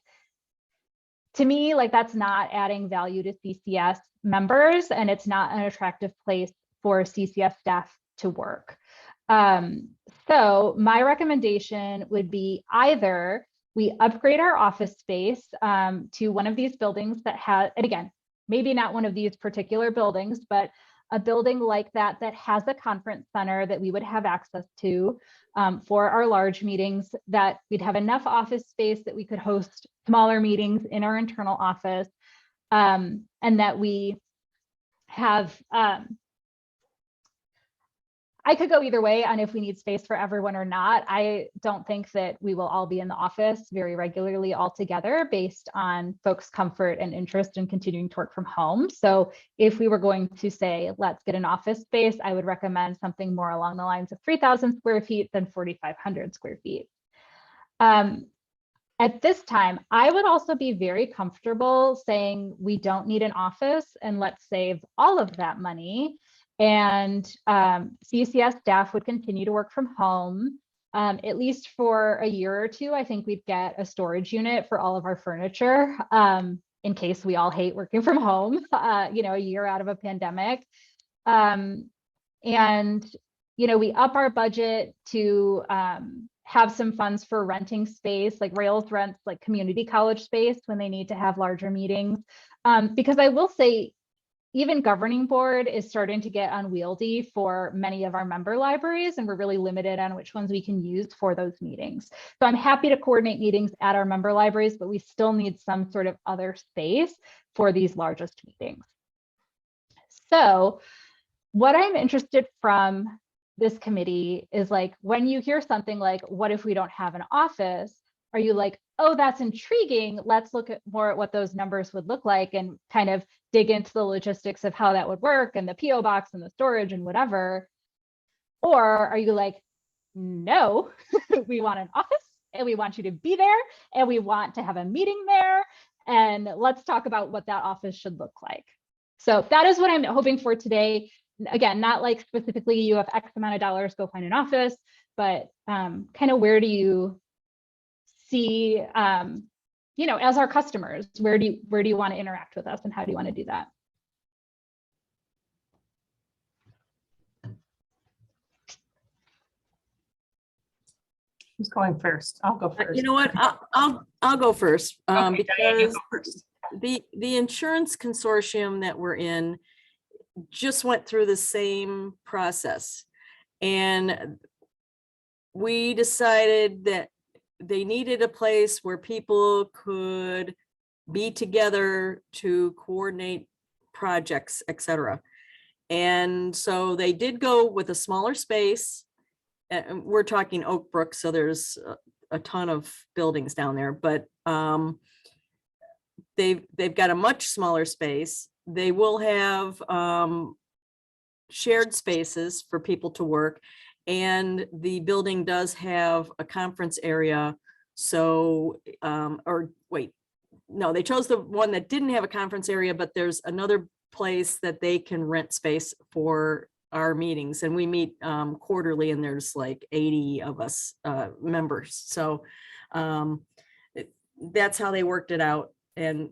To me, like that's not adding value to CCS members, and it's not an attractive place for CCS staff to work. So my recommendation would be either we upgrade our office space to one of these buildings that has, and again, maybe not one of these particular buildings, but a building like that that has a conference center that we would have access to for our large meetings, that we'd have enough office space that we could host smaller meetings in our internal office, and that we have, I could go either way on if we need space for everyone or not. I don't think that we will all be in the office very regularly all together based on folks' comfort and interest in continuing to work from home. So if we were going to say, let's get an office space, I would recommend something more along the lines of 3,000 square feet than 4,500 square feet. At this time, I would also be very comfortable saying we don't need an office and let's save all of that money. And CCS staff would continue to work from home, at least for a year or two. I think we'd get a storage unit for all of our furniture in case we all hate working from home, you know, a year out of a pandemic. And, you know, we up our budget to have some funds for renting space, like Rails rents, like community college space when they need to have larger meetings. Because I will say, even governing board is starting to get unwieldy for many of our member libraries, and we're really limited on which ones we can use for those meetings. So I'm happy to coordinate meetings at our member libraries, but we still need some sort of other space for these largest meetings. So what I'm interested from this committee is, like, when you hear something like, what if we don't have an office? Are you like, oh, that's intriguing. Let's look at more at what those numbers would look like and kind of dig into the logistics of how that would work and the PO box and the storage and whatever? Or are you like, no, we want an office and we want you to be there and we want to have a meeting there, and let's talk about what that office should look like. So that is what I'm hoping for today. Again, not like specifically you have X amount of dollars, go find an office, but kind of where do you see as our customers, where do you want to interact with us and how do you want to do that? Who's going first? I'll go first. You know what? I'll go first. Okay, Diane, you Because go first. the insurance consortium that we're in just went through the same process. And we decided that they needed a place where people could be together to coordinate projects, et cetera. And so they did go with a smaller space. And we're talking Oak Brook, so there's a ton of buildings down there, but they've got a much smaller space. They will have shared spaces for people to work. And the building does have a conference area. So, no, they chose the one that didn't have a conference area, but there's another place that they can rent space for our meetings. And we meet quarterly, and there's like 80 of us members. So that's how they worked it out. And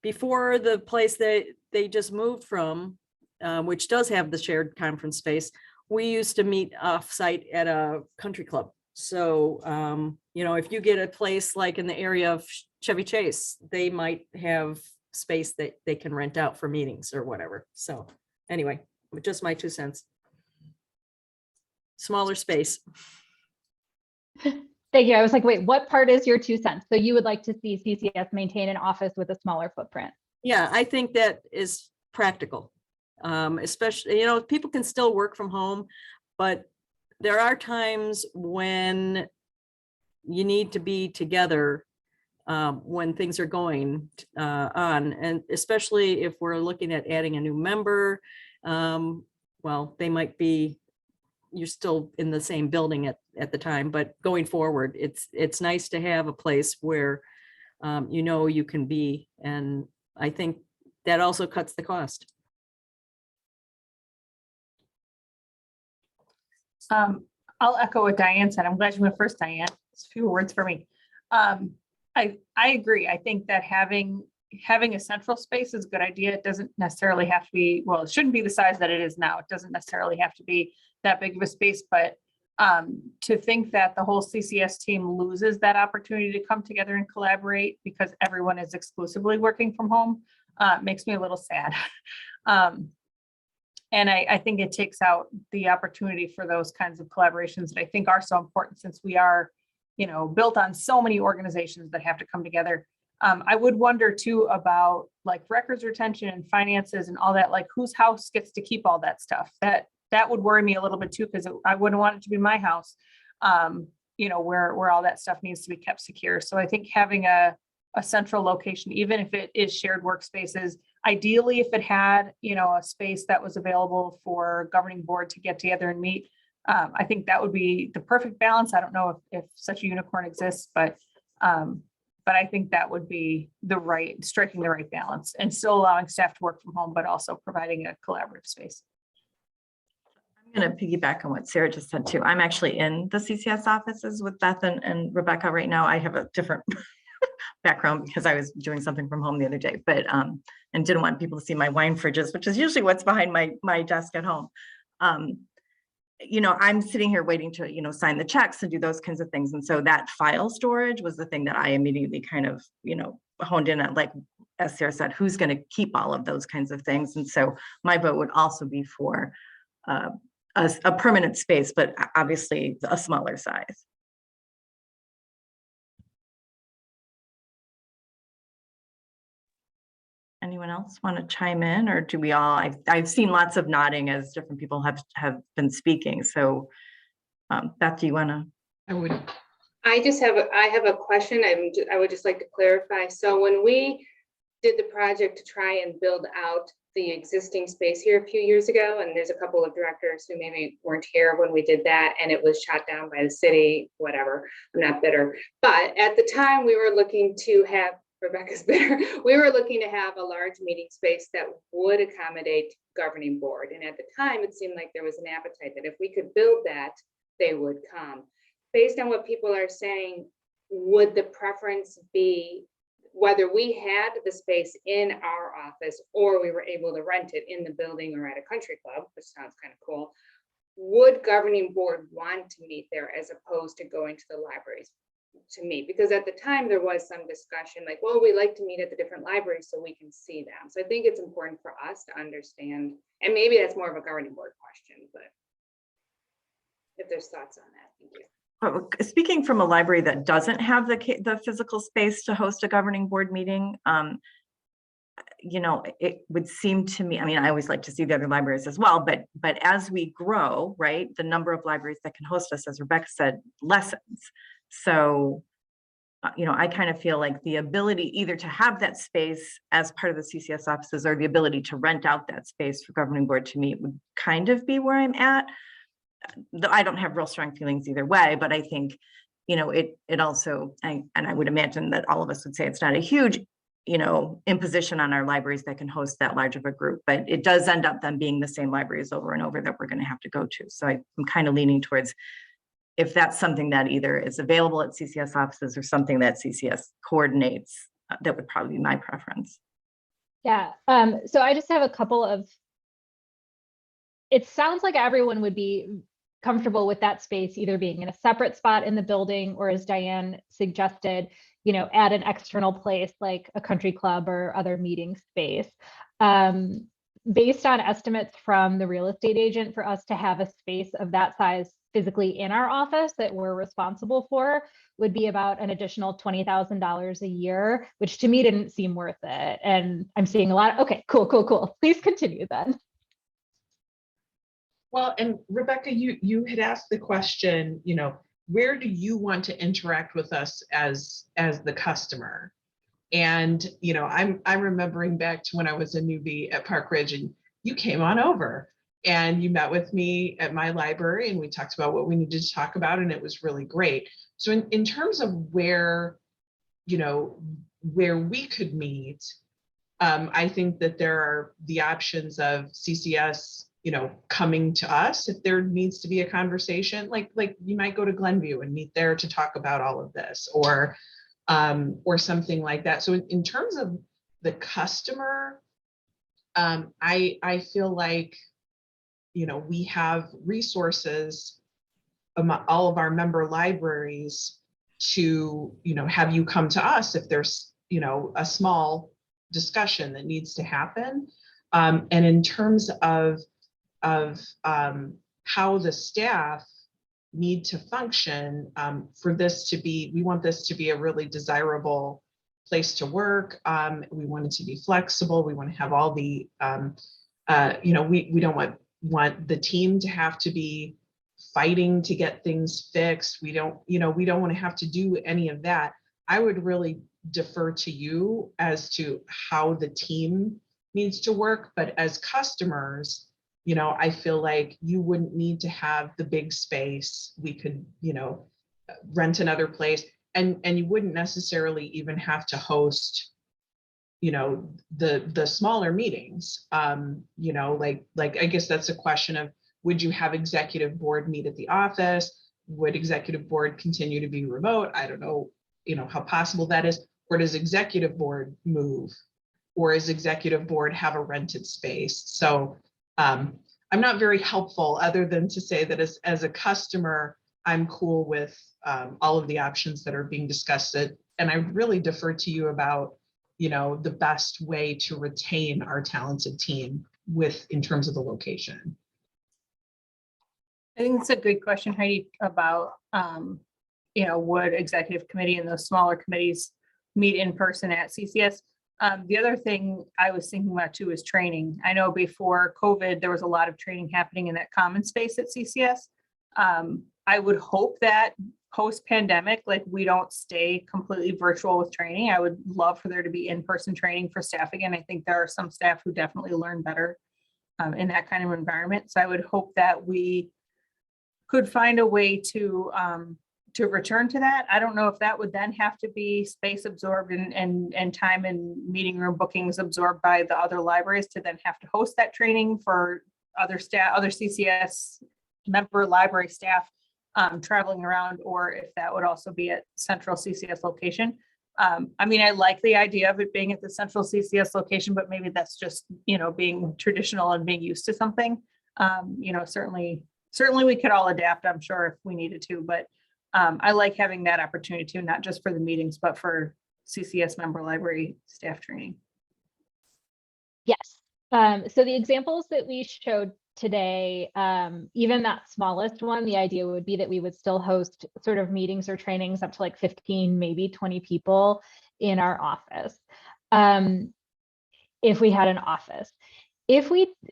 before the place that they just moved from, which does have the shared conference space, we used to meet off-site at a country club. So, if you get a place like in the area of Chevy Chase, they might have space that they can rent out for meetings or whatever. So anyway, just my 2 cents. Smaller space. Thank you. I was like, wait, what part is your 2 cents? So you would like to see CCS maintain an office with a smaller footprint? Yeah, I think that is practical. Especially, people can still work from home, but there are times when you need to be together when things are going on. And especially if we're looking at adding a new member, well, they might be, you're still in the same building at the time, but going forward, it's nice to have a place where you can be. And I think that also cuts the cost. I'll echo what Diane said. I'm glad you went first, Diane. It's a few words for me. I agree. I think that having a central space is a good idea. It doesn't necessarily have to be, well, it shouldn't be the size that it is now. It doesn't necessarily have to be that big of a space, but to think that the whole CCS team loses that opportunity to come together and collaborate because everyone is exclusively working from home makes me a little sad. And I think it takes out the opportunity for those kinds of collaborations that I think are so important since we are, built on so many organizations that have to come together. I would wonder too about like records retention and finances and all that, like whose house gets to keep all that stuff. That would worry me a little bit too, because I wouldn't want it to be my house, where all that stuff needs to be kept secure. So I think having a central location, even if it is shared workspaces, ideally, if it had, a space that was available for governing board to get together and meet, I think that would be the perfect balance. I don't know if such a unicorn exists, but I think that would be striking the right balance and still allowing staff to work from home, but also providing a collaborative space. I'm going to piggyback on what Sarah just said too. I'm actually in the CCS offices with Beth and Rebecca right now. I have a different background because I was doing something from home the other day, but and didn't want people to see my wine fridges, which is usually what's behind my desk at home. I'm sitting here waiting to, sign the checks and do those kinds of things. And so that file storage was the thing that I immediately kind of, honed in on, like, as Sarah said, who's going to keep all of those kinds of things. And so my vote would also be for a permanent space, but obviously a smaller size. Anyone else want to chime in, or do we all? I've seen lots of nodding as different people have been speaking. So, Beth, do you want to? I would. I have a question. I would just like to clarify. So when we did the project to try and build out the existing space here a few years ago, and there's a couple of directors who maybe weren't here when we did that, and it was shot down by the city, whatever, I'm not bitter. But at the time we were looking to have, Rebecca's bitter, we were looking to have a large meeting space that would accommodate governing board. And at the time, it seemed like there was an appetite that if we could build that, they would come. Based on what people are saying, would the preference be whether we had the space in our office or we were able to rent it in the building or at a country club, which sounds kind of cool, would governing board want to meet there as opposed to going to the libraries to meet? Because at the time there was some discussion like, well, we like to meet at the different libraries so we can see them. So I think it's important for us to understand, and maybe that's more of a governing board question, but if there's thoughts on that, thank you. Speaking from a library that doesn't have the physical space to host a governing board meeting, you know, it would seem to me, I mean, I always like to see the other libraries as well, but as we grow, right, the number of libraries that can host us, as Rebecca said, lessens. So, you know, I kind of feel like the ability either to have that space as part of the CCS offices or the ability to rent out that space for governing board to meet would kind of be where I'm at. Though I don't have real strong feelings either way, but I think, you know, it also, and I would imagine that all of us would say it's not a huge, you know, imposition on our libraries that can host that large of a group, but it does end up them being the same libraries over and over that we're going to have to go to. So I'm kind of leaning towards, if that's something that either is available at CCS offices or something that CCS coordinates, that would probably be my preference. Yeah, so I just have a couple of, it sounds like everyone would be comfortable with that space either being in a separate spot in the building or, as Diane suggested, you know, at an external place like a country club or other meeting space. Based on estimates from the real estate agent, for us to have a space of that size physically in our office that we're responsible for would be about an additional $20,000 a year, which to me didn't seem worth it. And I'm seeing a lot. Okay, cool. Please continue then. Well, and Rebecca, you had asked the question, you know, where do you want to interact with us as the customer? And, you know, I'm remembering back to when I was a newbie at Park Ridge, and you came on over and you met with me at my library and we talked about what we needed to talk about, and it was really great. So in terms of where, you know, where we could meet, I think that there are the options of CCS, you know, coming to us if there needs to be a conversation, like you might go to Glenview and meet there to talk about all of this, or something like that. So in terms of the customer, I feel like, you know, we have resources all of our member libraries to, you know, have you come to us if there's, you know, a small discussion that needs to happen. And in terms of how the staff need to function, for this to be, we want this to be a really desirable place to work. We want it to be flexible. We want to have all the, you know, we don't want the team to have to be fighting to get things fixed. We don't, you know, we don't want to have to do any of that. I would really defer to you as to how the team needs to work, but as customers, you know, I feel like you wouldn't need to have the big space. We could, you know, rent another place, and you wouldn't necessarily even have to host, you know, the smaller meetings. You know, like I guess that's a question of, would you have executive board meet at the office? Would executive board continue to be remote? I don't know, you know, how possible that is. Or does executive board move? Or is executive board have a rented space? So I'm not very helpful other than to say that as a customer, I'm cool with all of the options that are being discussed. And I really defer to you about, you know, the best way to retain our talented team in terms of the location. I think it's a good question, Heidi, about, you know, would executive committee and those smaller committees meet in person at CCS? The other thing I was thinking about too is training. I know before COVID, there was a lot of training happening in that common space at CCS. I would hope that post-pandemic, like we don't stay completely virtual with training. I would love for there to be in-person training for staff again. I think there are some staff who definitely learn better in that kind of environment. So I would hope that we could find a way to return to that. I don't know if that would then have to be space absorbed and time and meeting room bookings absorbed by the other libraries to then have to host that training for other staff, other CCS member library staff. traveling around, or if that would also be at central CCS location. I mean, I like the idea of it being at the central CCS location, but maybe that's just, you know, being traditional and being used to something. You know, certainly we could all adapt, I'm sure, if we needed to, but I like having that opportunity too, not just for the meetings, but for CCS member library staff training. Yes. So the examples that we showed today, even that smallest one, the idea would be that we would still host sort of meetings or trainings up to like 15, maybe 20 people in our office. If we had an office.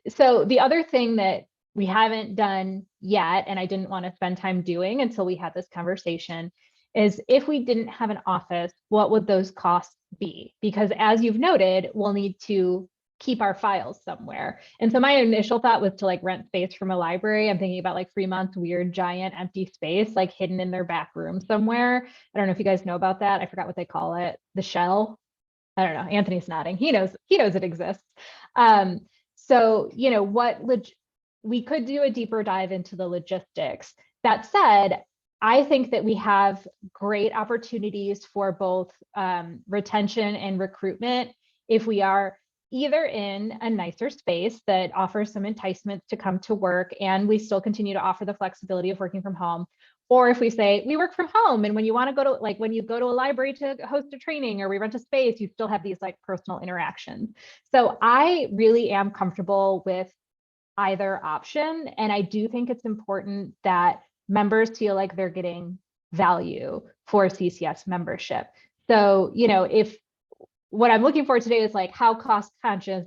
So the other thing that we haven't done yet, and I didn't want to spend time doing until we had this conversation, is if we didn't have an office, what would those costs be? Because as you've noted, we'll need to keep our files somewhere. And so my initial thought was to like rent space from a library. I'm thinking about like Fremont's weird giant empty space, like hidden in their back room somewhere. I don't know if you guys know about that. I forgot what they call it. The shell. I don't know. Anthony's nodding. He knows it exists. So, you know, we could do a deeper dive into the logistics. That said, I think that we have great opportunities for both retention and recruitment if we are either in a nicer space that offers some enticements to come to work and we still continue to offer the flexibility of working from home, or if we say we work from home and when you want to go to, like when you go to a library to host a training or we rent a space, you still have these like personal interactions. So I really am comfortable with either option. And I do think it's important that members feel like they're getting value for CCS membership. So, you know, if what I'm looking for today is like how cost conscious,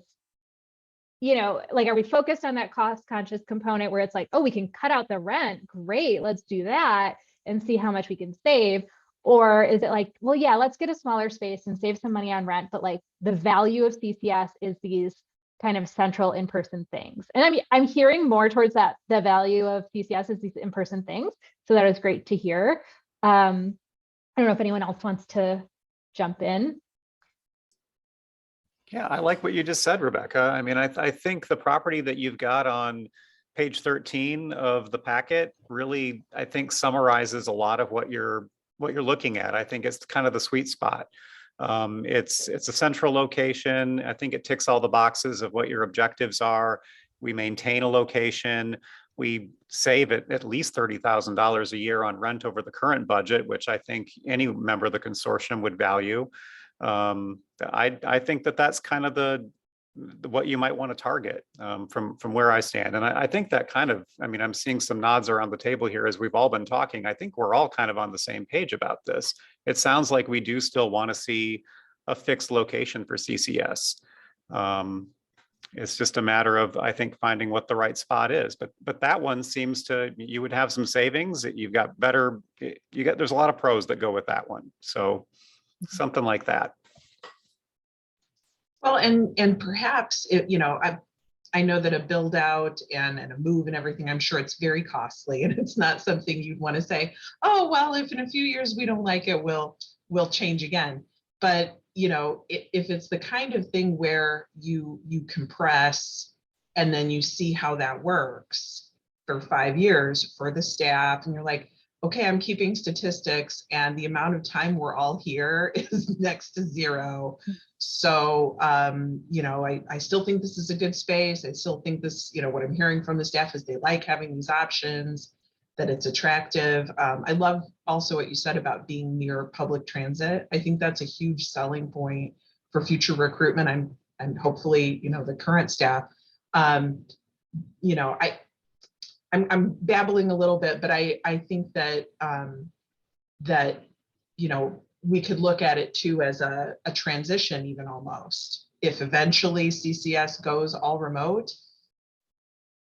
you know, like, are we focused on that cost conscious component where it's like, oh, we can cut out the rent. Great, let's do that and see how much we can save. Or is it like, well, yeah, let's get a smaller space and save some money on rent. But like the value of CCS is these kind of central in-person things. And I'm hearing more towards that, the value of CCS is these in-person things. So that is great to hear. I don't know if anyone else wants to jump in. Yeah, I like what you just said, Rebecca. I mean, I think the property that you've got on page 13 of the packet really, I think, summarizes a lot of what you're looking at. I think it's kind of the sweet spot. It's a central location. I think it ticks all the boxes of what your objectives are. We maintain a location. We save at least $30,000 a year on rent over the current budget, which I think any member of the consortium would value. I think that's kind of what you might want to target from where I stand. And I think that kind of, I mean, I'm seeing some nods around the table here as we've all been talking. I think we're all kind of on the same page about this. It sounds like we do still want to see a fixed location for CCS. It's just a matter of, I think, finding what the right spot is. But that one seems to, you would have some savings. You've got better, there's a lot of pros that go with that one. So something like that. Well, and perhaps, you know, I know that a build out and a move and everything, I'm sure it's very costly and it's not something you'd want to say, oh, well, if in a few years we don't like it, we'll change again. But, you know, if it's the kind of thing where you compress and then you see how that works for 5 years for the staff and you're like, okay, I'm keeping statistics and the amount of time we're all here is next to zero. So, you know, I still think this is a good space. I still think this, you know, what I'm hearing from the staff is they like having these options, that it's attractive. I love also what you said about being near public transit. I think that's a huge selling point for future recruitment and hopefully, you know, the current staff. You know, I'm babbling a little bit, but I think that that, you know, we could look at it too as a transition, even almost. If eventually CCS goes all remote,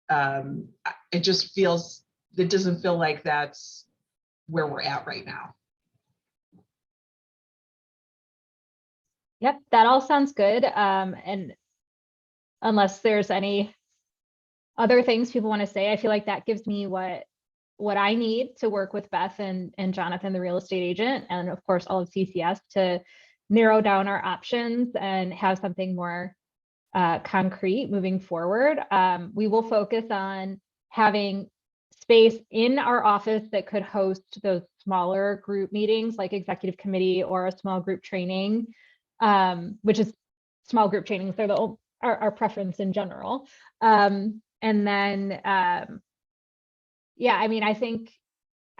it just feels, it doesn't feel like that's where we're at right now. Yep, that all sounds good. And unless there's any other things people want to say, I feel like that gives me what I need to work with Beth and Jonathan, the real estate agent, and of course all of CCS to narrow down our options and have something more concrete moving forward. We will focus on having space in our office that could host those smaller group meetings like executive committee or a small group training, which is small group trainings. They're our preference in general. And then, yeah, I mean, I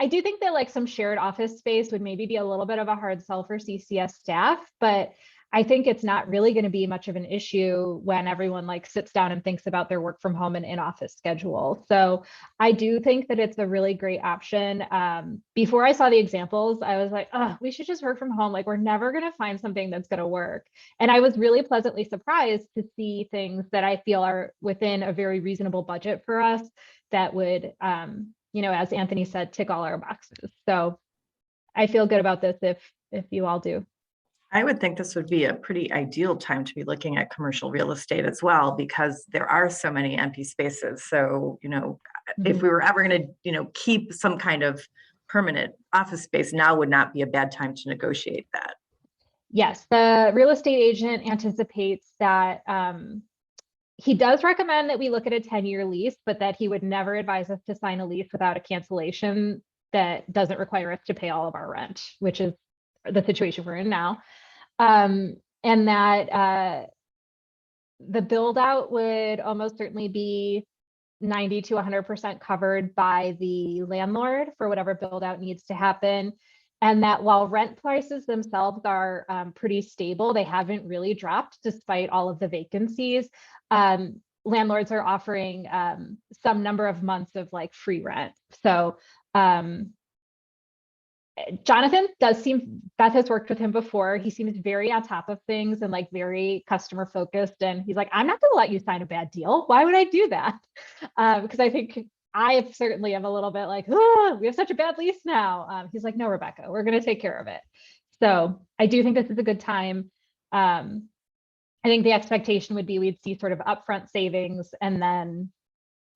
do think that like some shared office space would maybe be a little bit of a hard sell for CCS staff, but I think it's not really going to be much of an issue when everyone like sits down and thinks about their work from home and in-office schedule. So I do think that it's a really great option. Before I saw the examples, I was like, oh, we should just work from home. Like we're never going to find something that's going to work. And I was really pleasantly surprised to see things that I feel are within a very reasonable budget for us that would, you know, as Anthony said, tick all our boxes. So I feel good about this if you all do. I would think this would be a pretty ideal time to be looking at commercial real estate as well, because there are so many empty spaces. So, you know, if we were ever going to, you know, keep some kind of permanent office space, now would not be a bad time to negotiate that. Yes, the real estate agent anticipates that he does recommend that we look at a 10-year lease, but that he would never advise us to sign a lease without a cancellation that doesn't require us to pay all of our rent, which is the situation we're in now. And that the build out would almost certainly be 90 to 100% covered by the landlord for whatever build out needs to happen. And that while rent prices themselves are pretty stable, they haven't really dropped despite all of the vacancies. Landlords are offering some number of months of like free rent. So Jonathan does seem, Beth has worked with him before. He seems very on top of things and like very customer focused. And he's like, I'm not going to let you sign a bad deal. Why would I do that? Because I think I certainly am a little bit like, oh, we have such a bad lease now. He's like, no, Rebecca, we're going to take care of it. So I do think this is a good time. I think the expectation would be we'd see sort of upfront savings, and then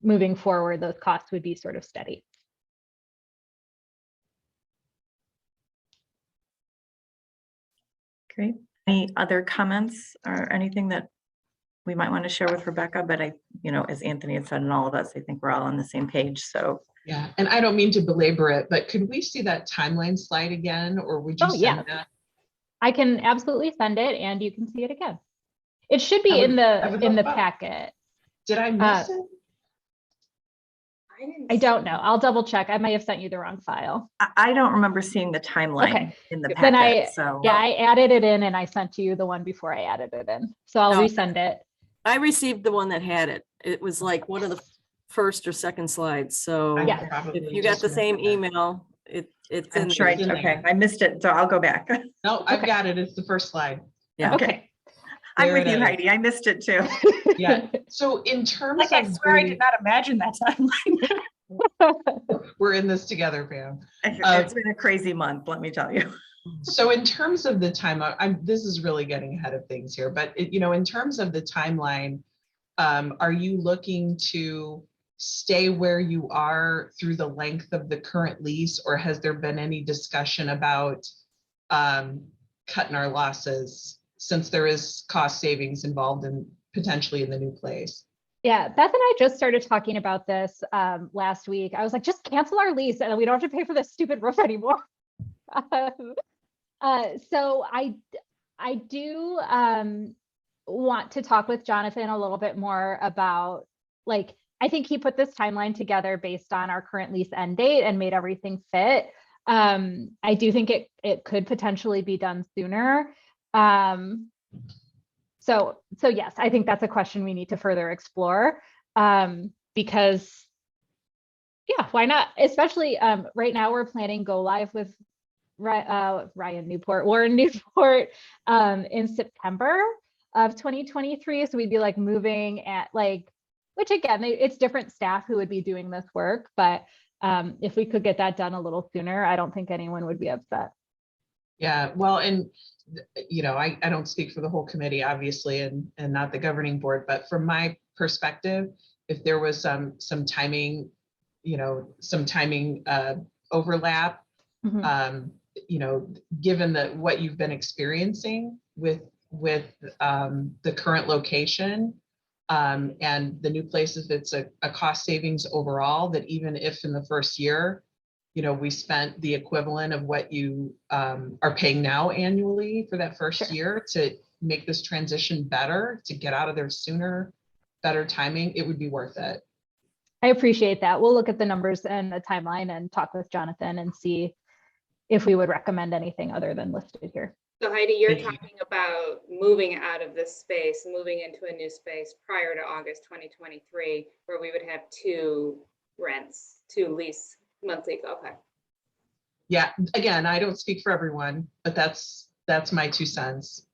moving forward, those costs would be sort of steady. Great. Any other comments or anything that we might want to share with Rebecca? But I, you know, as Anthony had said, and all of us, I think we're all on the same page. So Yeah, and I don't mean to belabor it, but could we see that timeline slide again, or would you send that? I can absolutely send it, and you can see it again. It should be I would in the love that. packet. Did I miss it? I don't know. I'll double check. I might have sent you the wrong file. I don't remember seeing the timeline in the Then packet. So yeah, I added it in and I sent you the one before I added it in. So I'll resend it. I received the one that had it. It was like one of the first or second slides. So Yeah. if you got the same email, it's I'm in sure there. okay, I missed it. So I'll go back. No, I've got it. It's the first slide. Yeah. Okay. I'm There with it you, is. Heidi. I missed it too. Yeah. So in terms Like I of swear I did not imagine that timeline. we're in this together, Pam. It's been a crazy month, let me tell you. So in terms of the timeline, this is really getting ahead of things here, but you know, in terms of the timeline, are you looking to stay where you are through the length of the current lease, or has there been any discussion about cutting our losses, since there is cost savings involved in potentially in the new place? Yeah, Beth and I just started talking about this last week. I was like, just cancel our lease and we don't have to pay for this stupid roof anymore. So I do want to talk with Jonathan a little bit more about, like, I think he put this timeline together based on our current lease end date and made everything fit. I do think it could potentially be done sooner. So yes, I think that's a question we need to further explore, because yeah, why not? Especially right now we're planning go live with Warren Newport in September of 2023. So we'd be like moving at like, which again, it's different staff who would be doing this work, but if we could get that done a little sooner, I don't think anyone would be upset. Yeah, well, and you know, I don't speak for the whole committee, obviously, and not the governing board, but from my perspective, if there was some timing, you know, some timing overlap, you know, given that what you've been experiencing with the current location, And the new places, it's a cost savings overall, that even if in the first year, we spent the equivalent of what you are paying now annually for that first year to make this transition better, to get out of there sooner, better timing, it would be worth it. I appreciate that. We'll look at the numbers and the timeline and talk with Jonathan and see if we would recommend anything other than listed here. So Heidi, you're Thank you. talking about moving out of this space, moving into a new space prior to August 2023, where we would have two lease monthly. Okay. Yeah, again, I don't speak for everyone, but that's my 2 cents.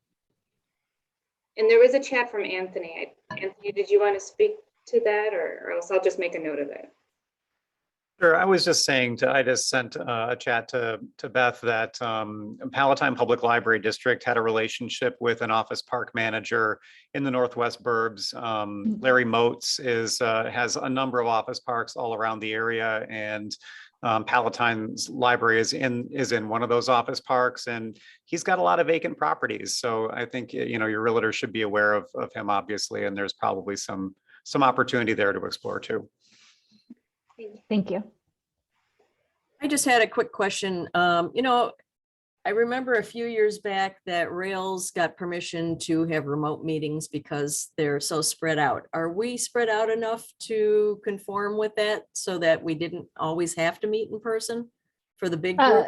And there was a chat from Anthony. Anthony, did you want to speak to that, or else I'll just make a note of it? Sure, I was just saying, I just sent a chat to Beth that Palatine Public Library District had a relationship with an office park manager in the Northwest Burbs. Larry Moats has a number of office parks all around the area, and Palatine's library is in one of those office parks, and he's got a lot of vacant properties. So I think, your realtor should be aware of him, obviously, and there's probably some opportunity there to explore too. Thank you. I just had a quick question. I remember a few years back that Rails got permission to have remote meetings because they're so spread out. Are we spread out enough to conform with that so that we didn't always have to meet in person for the big group?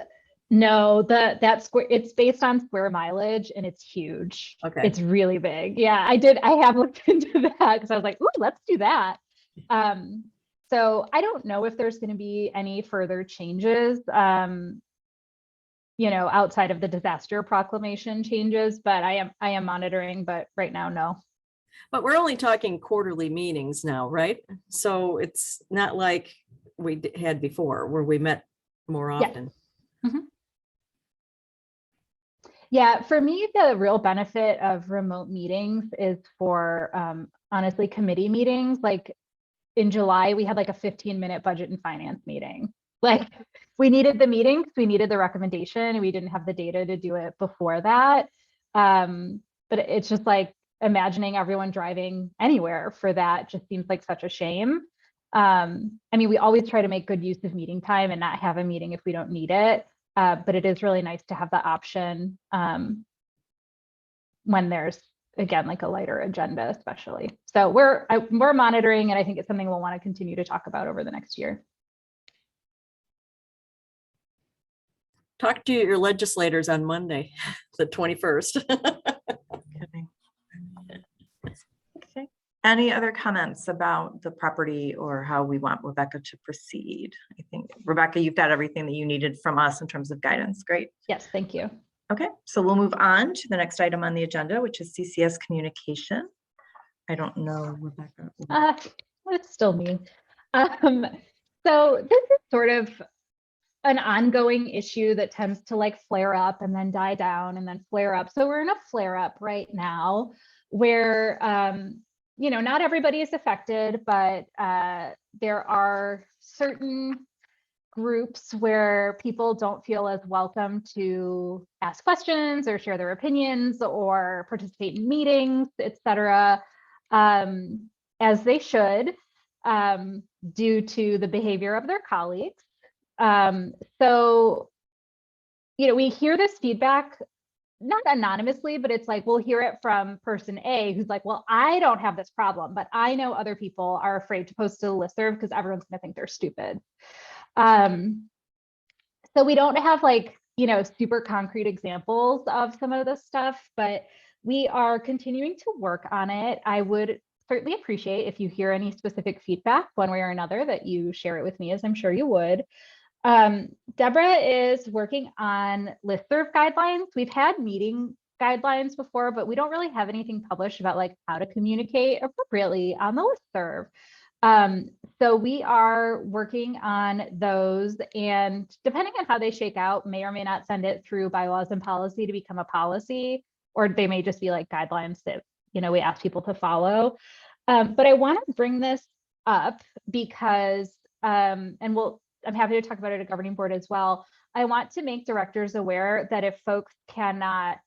No, that square, it's based on square mileage and it's huge. Okay. It's really big. Yeah, I have looked into that because I was like, ooh, let's do that. So I don't know if there's going to be any further changes, outside of the disaster proclamation changes, but I am monitoring, but right now, no. But we're only talking quarterly meetings now, right? So it's not like we had before where we met more often. Mm-hmm. Yeah, for me, the real benefit of remote meetings is for honestly committee meetings. Like in July, we had like a 15-minute budget and finance meeting. Like we needed the meeting because we needed the recommendation and we didn't have the data to do it before that. But it's just like imagining everyone driving anywhere for that just seems like such a shame. We always try to make good use of meeting time and not have a meeting if we don't need it. But it is really nice to have the option when there's, again, like a lighter agenda, especially. So we're monitoring, and I think it's something we'll want to continue to talk about over the next year. Talk to your legislators on Monday, the 21st. Okay. Any other comments about the property or how we want Rebecca to proceed? I think, Rebecca, you've got everything that you needed from us in terms of guidance. Great. Yes, thank you. Okay, so we'll move on to the next item on the agenda, which is CCS communication. I don't know, Rebecca. It's still me. So this is sort of an ongoing issue that tends to like flare up and then die down and then flare up. So we're in a flare up right now where, not everybody is affected, but there are certain groups where people don't feel as welcome to ask questions or share their opinions or participate in meetings, etc., as they should, due to the behavior of their colleagues. So, we hear this feedback, not anonymously, but it's like, we'll hear it from person A who's like, well, I don't have this problem, but I know other people are afraid to post to the listserv because everyone's gonna think they're stupid. So we don't have like, super concrete examples of some of this stuff, but we are continuing to work on it. I would certainly appreciate if you hear any specific feedback one way or another that you share it with me, as I'm sure you would. Deborah is working on listserv guidelines. We've had meeting guidelines before, but we don't really have anything published about like how to communicate appropriately on the listserv. So we are working on those, and depending on how they shake out, may or may not send it through bylaws and policy to become a policy, or they may just be like guidelines that, we ask people to follow. But I want to bring this up because, I'm happy to talk about it at governing board as well. I want to make directors aware that if folks cannot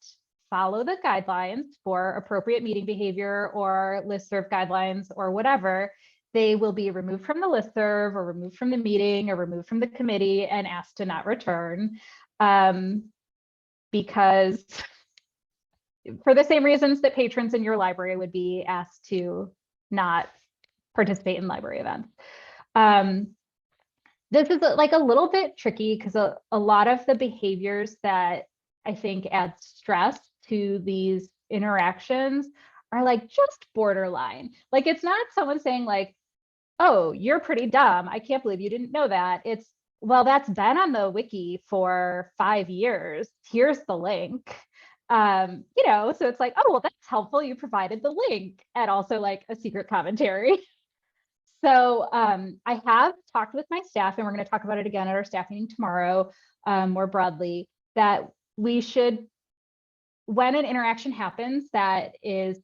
follow the guidelines for appropriate meeting behavior or listserv guidelines or whatever, they will be removed from the listserv or removed from the meeting or removed from the committee and asked to not return. Because for the same reasons that patrons in your library would be asked to not participate in library events. This is like a little bit tricky because a lot of the behaviors that I think add stress to these interactions are like just borderline. Like it's not someone saying like, oh, you're pretty dumb. I can't believe you didn't know that. It's, well, that's been on the wiki for 5 years. Here's the link. You know, so it's like, oh, well, that's helpful. You provided the link, and also like a secret commentary. So I have talked with my staff, and we're going to talk about it again at our staff meeting tomorrow, more broadly, that we should, when an interaction happens that is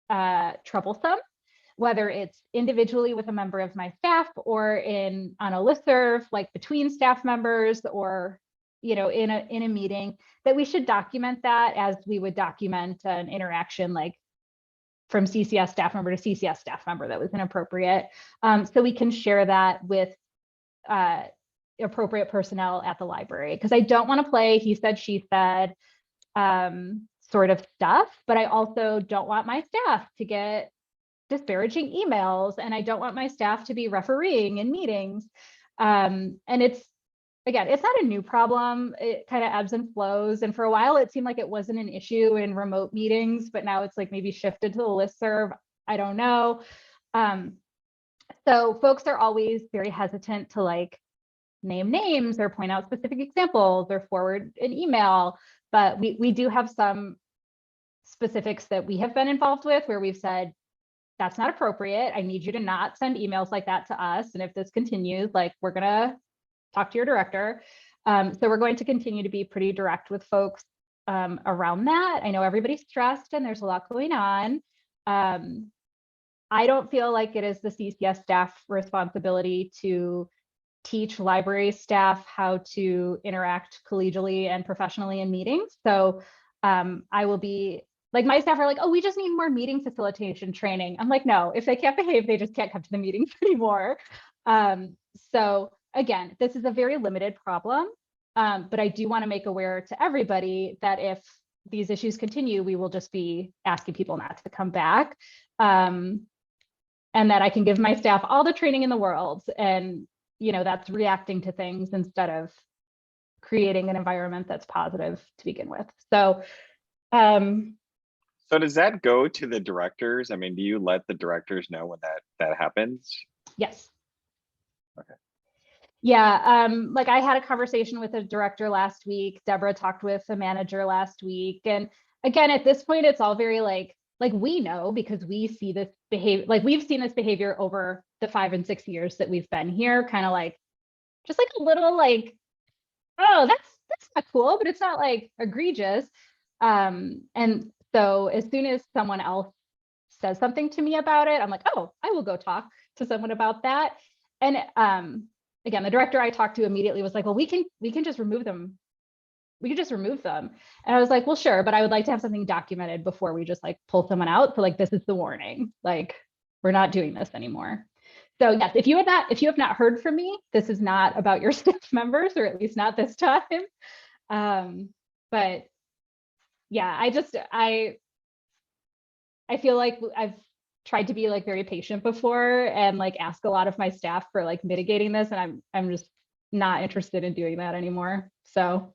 troublesome, whether it's individually with a member of my staff or on a listserv, like between staff members, or you know, in a meeting, that we should document that as we would document an interaction like from CCS staff member to CCS staff member that was inappropriate. So we can share that with appropriate personnel at the library, because I don't want to play he said, she said sort of stuff, but I also don't want my staff to get disparaging emails, and I don't want my staff to be refereeing in meetings. And it's, again, it's not a new problem. It kind of ebbs and flows. And for a while, it seemed like it wasn't an issue in remote meetings, but now it's like maybe shifted to the listserv. I don't know. So folks are always very hesitant to like name names or point out specific examples or forward an email. But we do have some specifics that we have been involved with where we've said, that's not appropriate. I need you to not send emails like that to us. And if this continues, like, we're gonna talk to your director. So we're going to continue to be pretty direct with folks around that. I know everybody's stressed and there's a lot going on. I don't feel like it is the CCS staff responsibility to teach library staff how to interact collegially and professionally in meetings. So I will be, like, my staff are like, oh, we just need more meeting facilitation training. I'm like, no, if they can't behave, they just can't come to the meetings anymore. So again, this is a very limited problem, but I do want to make aware to everybody that if these issues continue, we will just be asking people not to come back. And that I can give my staff all the training in the world. And, you know, that's reacting to things instead of creating an environment that's positive to begin with. So, so does that go to the directors? I mean, do you let the directors know when that happens? yes. Okay. Yeah, like I had a conversation with a director last week. Deborah talked with a manager last week. And again, at this point, it's all very like we know, because we see this behavior, like we've seen this behavior over the 5 and 6 years that we've been here, kind of like, just like a little like, oh, that's not cool, but it's not like egregious. And so as soon as someone else says something to me about it, I'm like, oh, I will go talk to someone about that. And again, the director I talked to immediately was like, well, we can just remove them. We could just remove them. And I was like, well, sure, but I would like to have something documented before we just like pull someone out. So like, this is the warning, like, we're not doing this anymore. So yes, if you have not heard from me, this is not about your staff members, or at least not this time. But yeah, I feel like I've tried to be like very patient before and like ask a lot of my staff for like mitigating this, and I'm just not interested in doing that anymore. So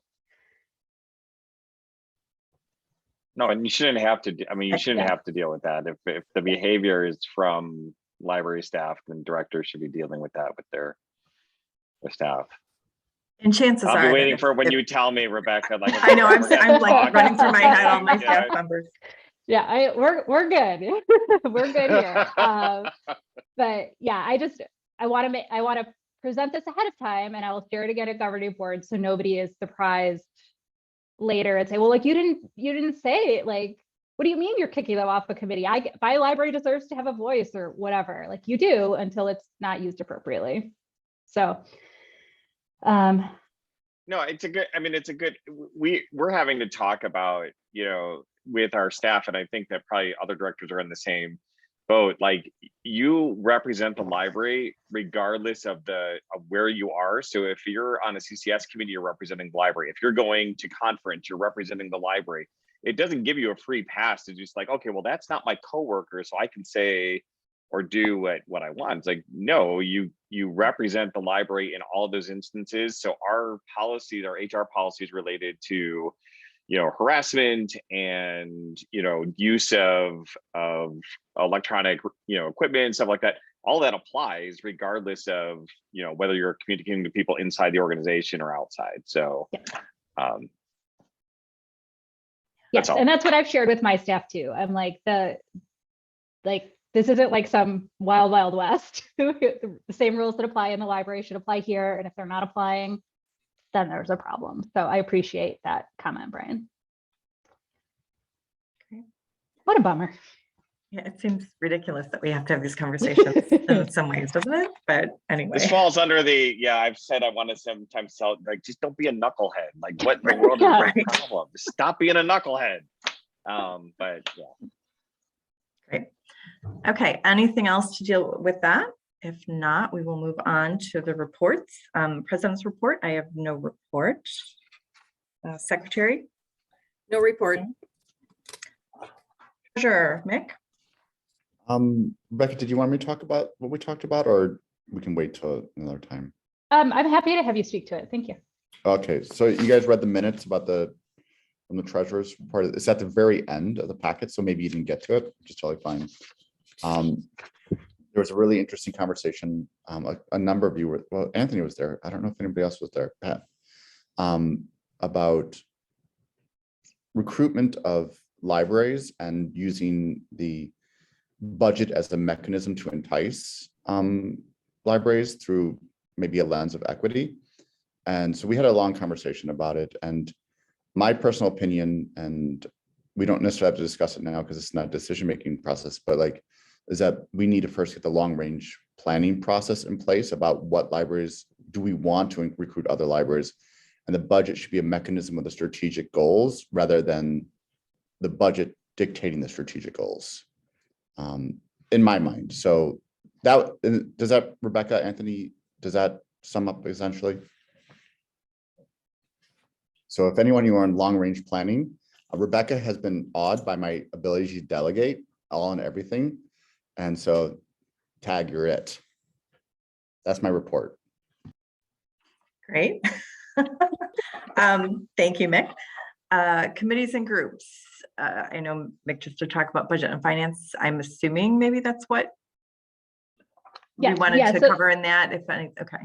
No, and you shouldn't have to. I mean, you shouldn't have to deal with that. If the behavior is from library staff, then directors should be dealing with that with their staff. And chances are, I'll be that waiting if- for when if- you tell me, Rebecca. Like, I know, I'm we're gonna like talk. running through my head all my Yeah. staff members. yeah, we're good. We're good here. But yeah, I want to present this ahead of time, and I will share it again at governing board, so nobody is surprised later and say, well, like, you didn't say it. Like, what do you mean you're kicking them off a committee? My library deserves to have a voice, or whatever. Like, you do, until it's not used appropriately. So No, No, it's a good, I mean, it's a good, we're having to talk about, you know, with our staff, and I think that probably other directors are in the same boat. Like, you represent the library regardless of where you are. So if you're on a CCS committee, you're representing the library. If you're going to conference, you're representing the library. It doesn't give you a free pass to just like, okay, well, that's not my coworker, so I can say or do what I want. It's like, no, you represent the library in all those instances. So our policies, our HR policies related to, you know, harassment and, you know, use of electronic, you know, equipment, stuff like that, all that applies regardless of, you know, whether you're communicating to people inside the organization or outside. So Yes, all. and that's what I've shared with my staff too. I'm like, this isn't like some wild, wild west. The same rules that apply in the library should apply here. And if they're not applying, then there's a problem. So I appreciate that comment, Brian. Okay. What a bummer. Yeah, it seems ridiculous that we have to have these conversations in some ways, doesn't it? But anyway. This falls under the, yeah, I've said I want to sometimes tell, like, just don't be a knucklehead. Like, what in the world is the problem? Just stop being a knucklehead. But yeah. Great. Okay, anything else to deal with that? If not, we will move on to the reports. President's report, I have no report. Secretary? No report. Treasurer, Mick? Rebecca, did you want me to talk about what we talked about, or we can wait till another time? I'm happy to have you speak to it. Thank you. Okay, so you guys read the minutes about from the treasurer's report. It's at the very end of the packet, so maybe you didn't get to it, which is totally fine. There was a really interesting conversation. A number of you were, well, Anthony was there. I don't know if anybody else was there, Pat, about recruitment of libraries and using the budget as a mechanism to entice libraries through maybe a lens of equity. And so we had a long conversation about it. And my personal opinion, and we don't necessarily have to discuss it now because it's not a decision-making process, but like, is that we need to first get the long-range planning process in place about what libraries do we want to recruit other libraries. And the budget should be a mechanism of the strategic goals rather than the budget dictating the strategic goals, in my mind. So that, does that, Rebecca, Anthony, does that sum up essentially? So if anyone you are in long-range planning, Rebecca has been awed by my ability to delegate all and everything. And so tag, you're it. That's my report. Great. Thank you, Mick. Committees and groups. I know Mick just to talk about budget and finance. I'm assuming maybe that's what we wanted to cover in that, if any. Okay.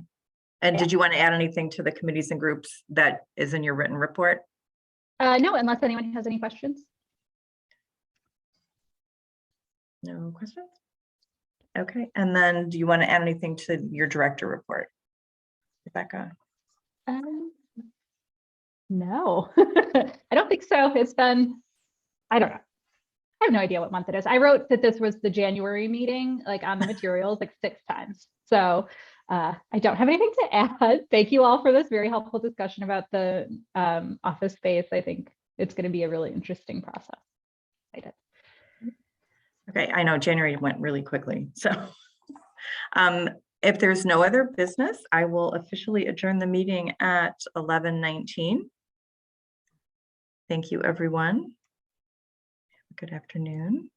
And did you want to add anything to the committees and groups that is in your written report? No, unless anyone has any questions. No questions? Okay. And then do you want to add anything to your director report, Rebecca? No, I don't think so. It's been, I don't know. I have no idea what month it is. I wrote that this was the January meeting, like on the materials, like 6 times. So I don't have anything to add. Thank you all for this very helpful discussion about the office space. I think it's going to be a really interesting process. Okay, I know January went really quickly. So if there's no other business, I will officially adjourn the meeting at 11:19. Thank you, everyone. Good afternoon.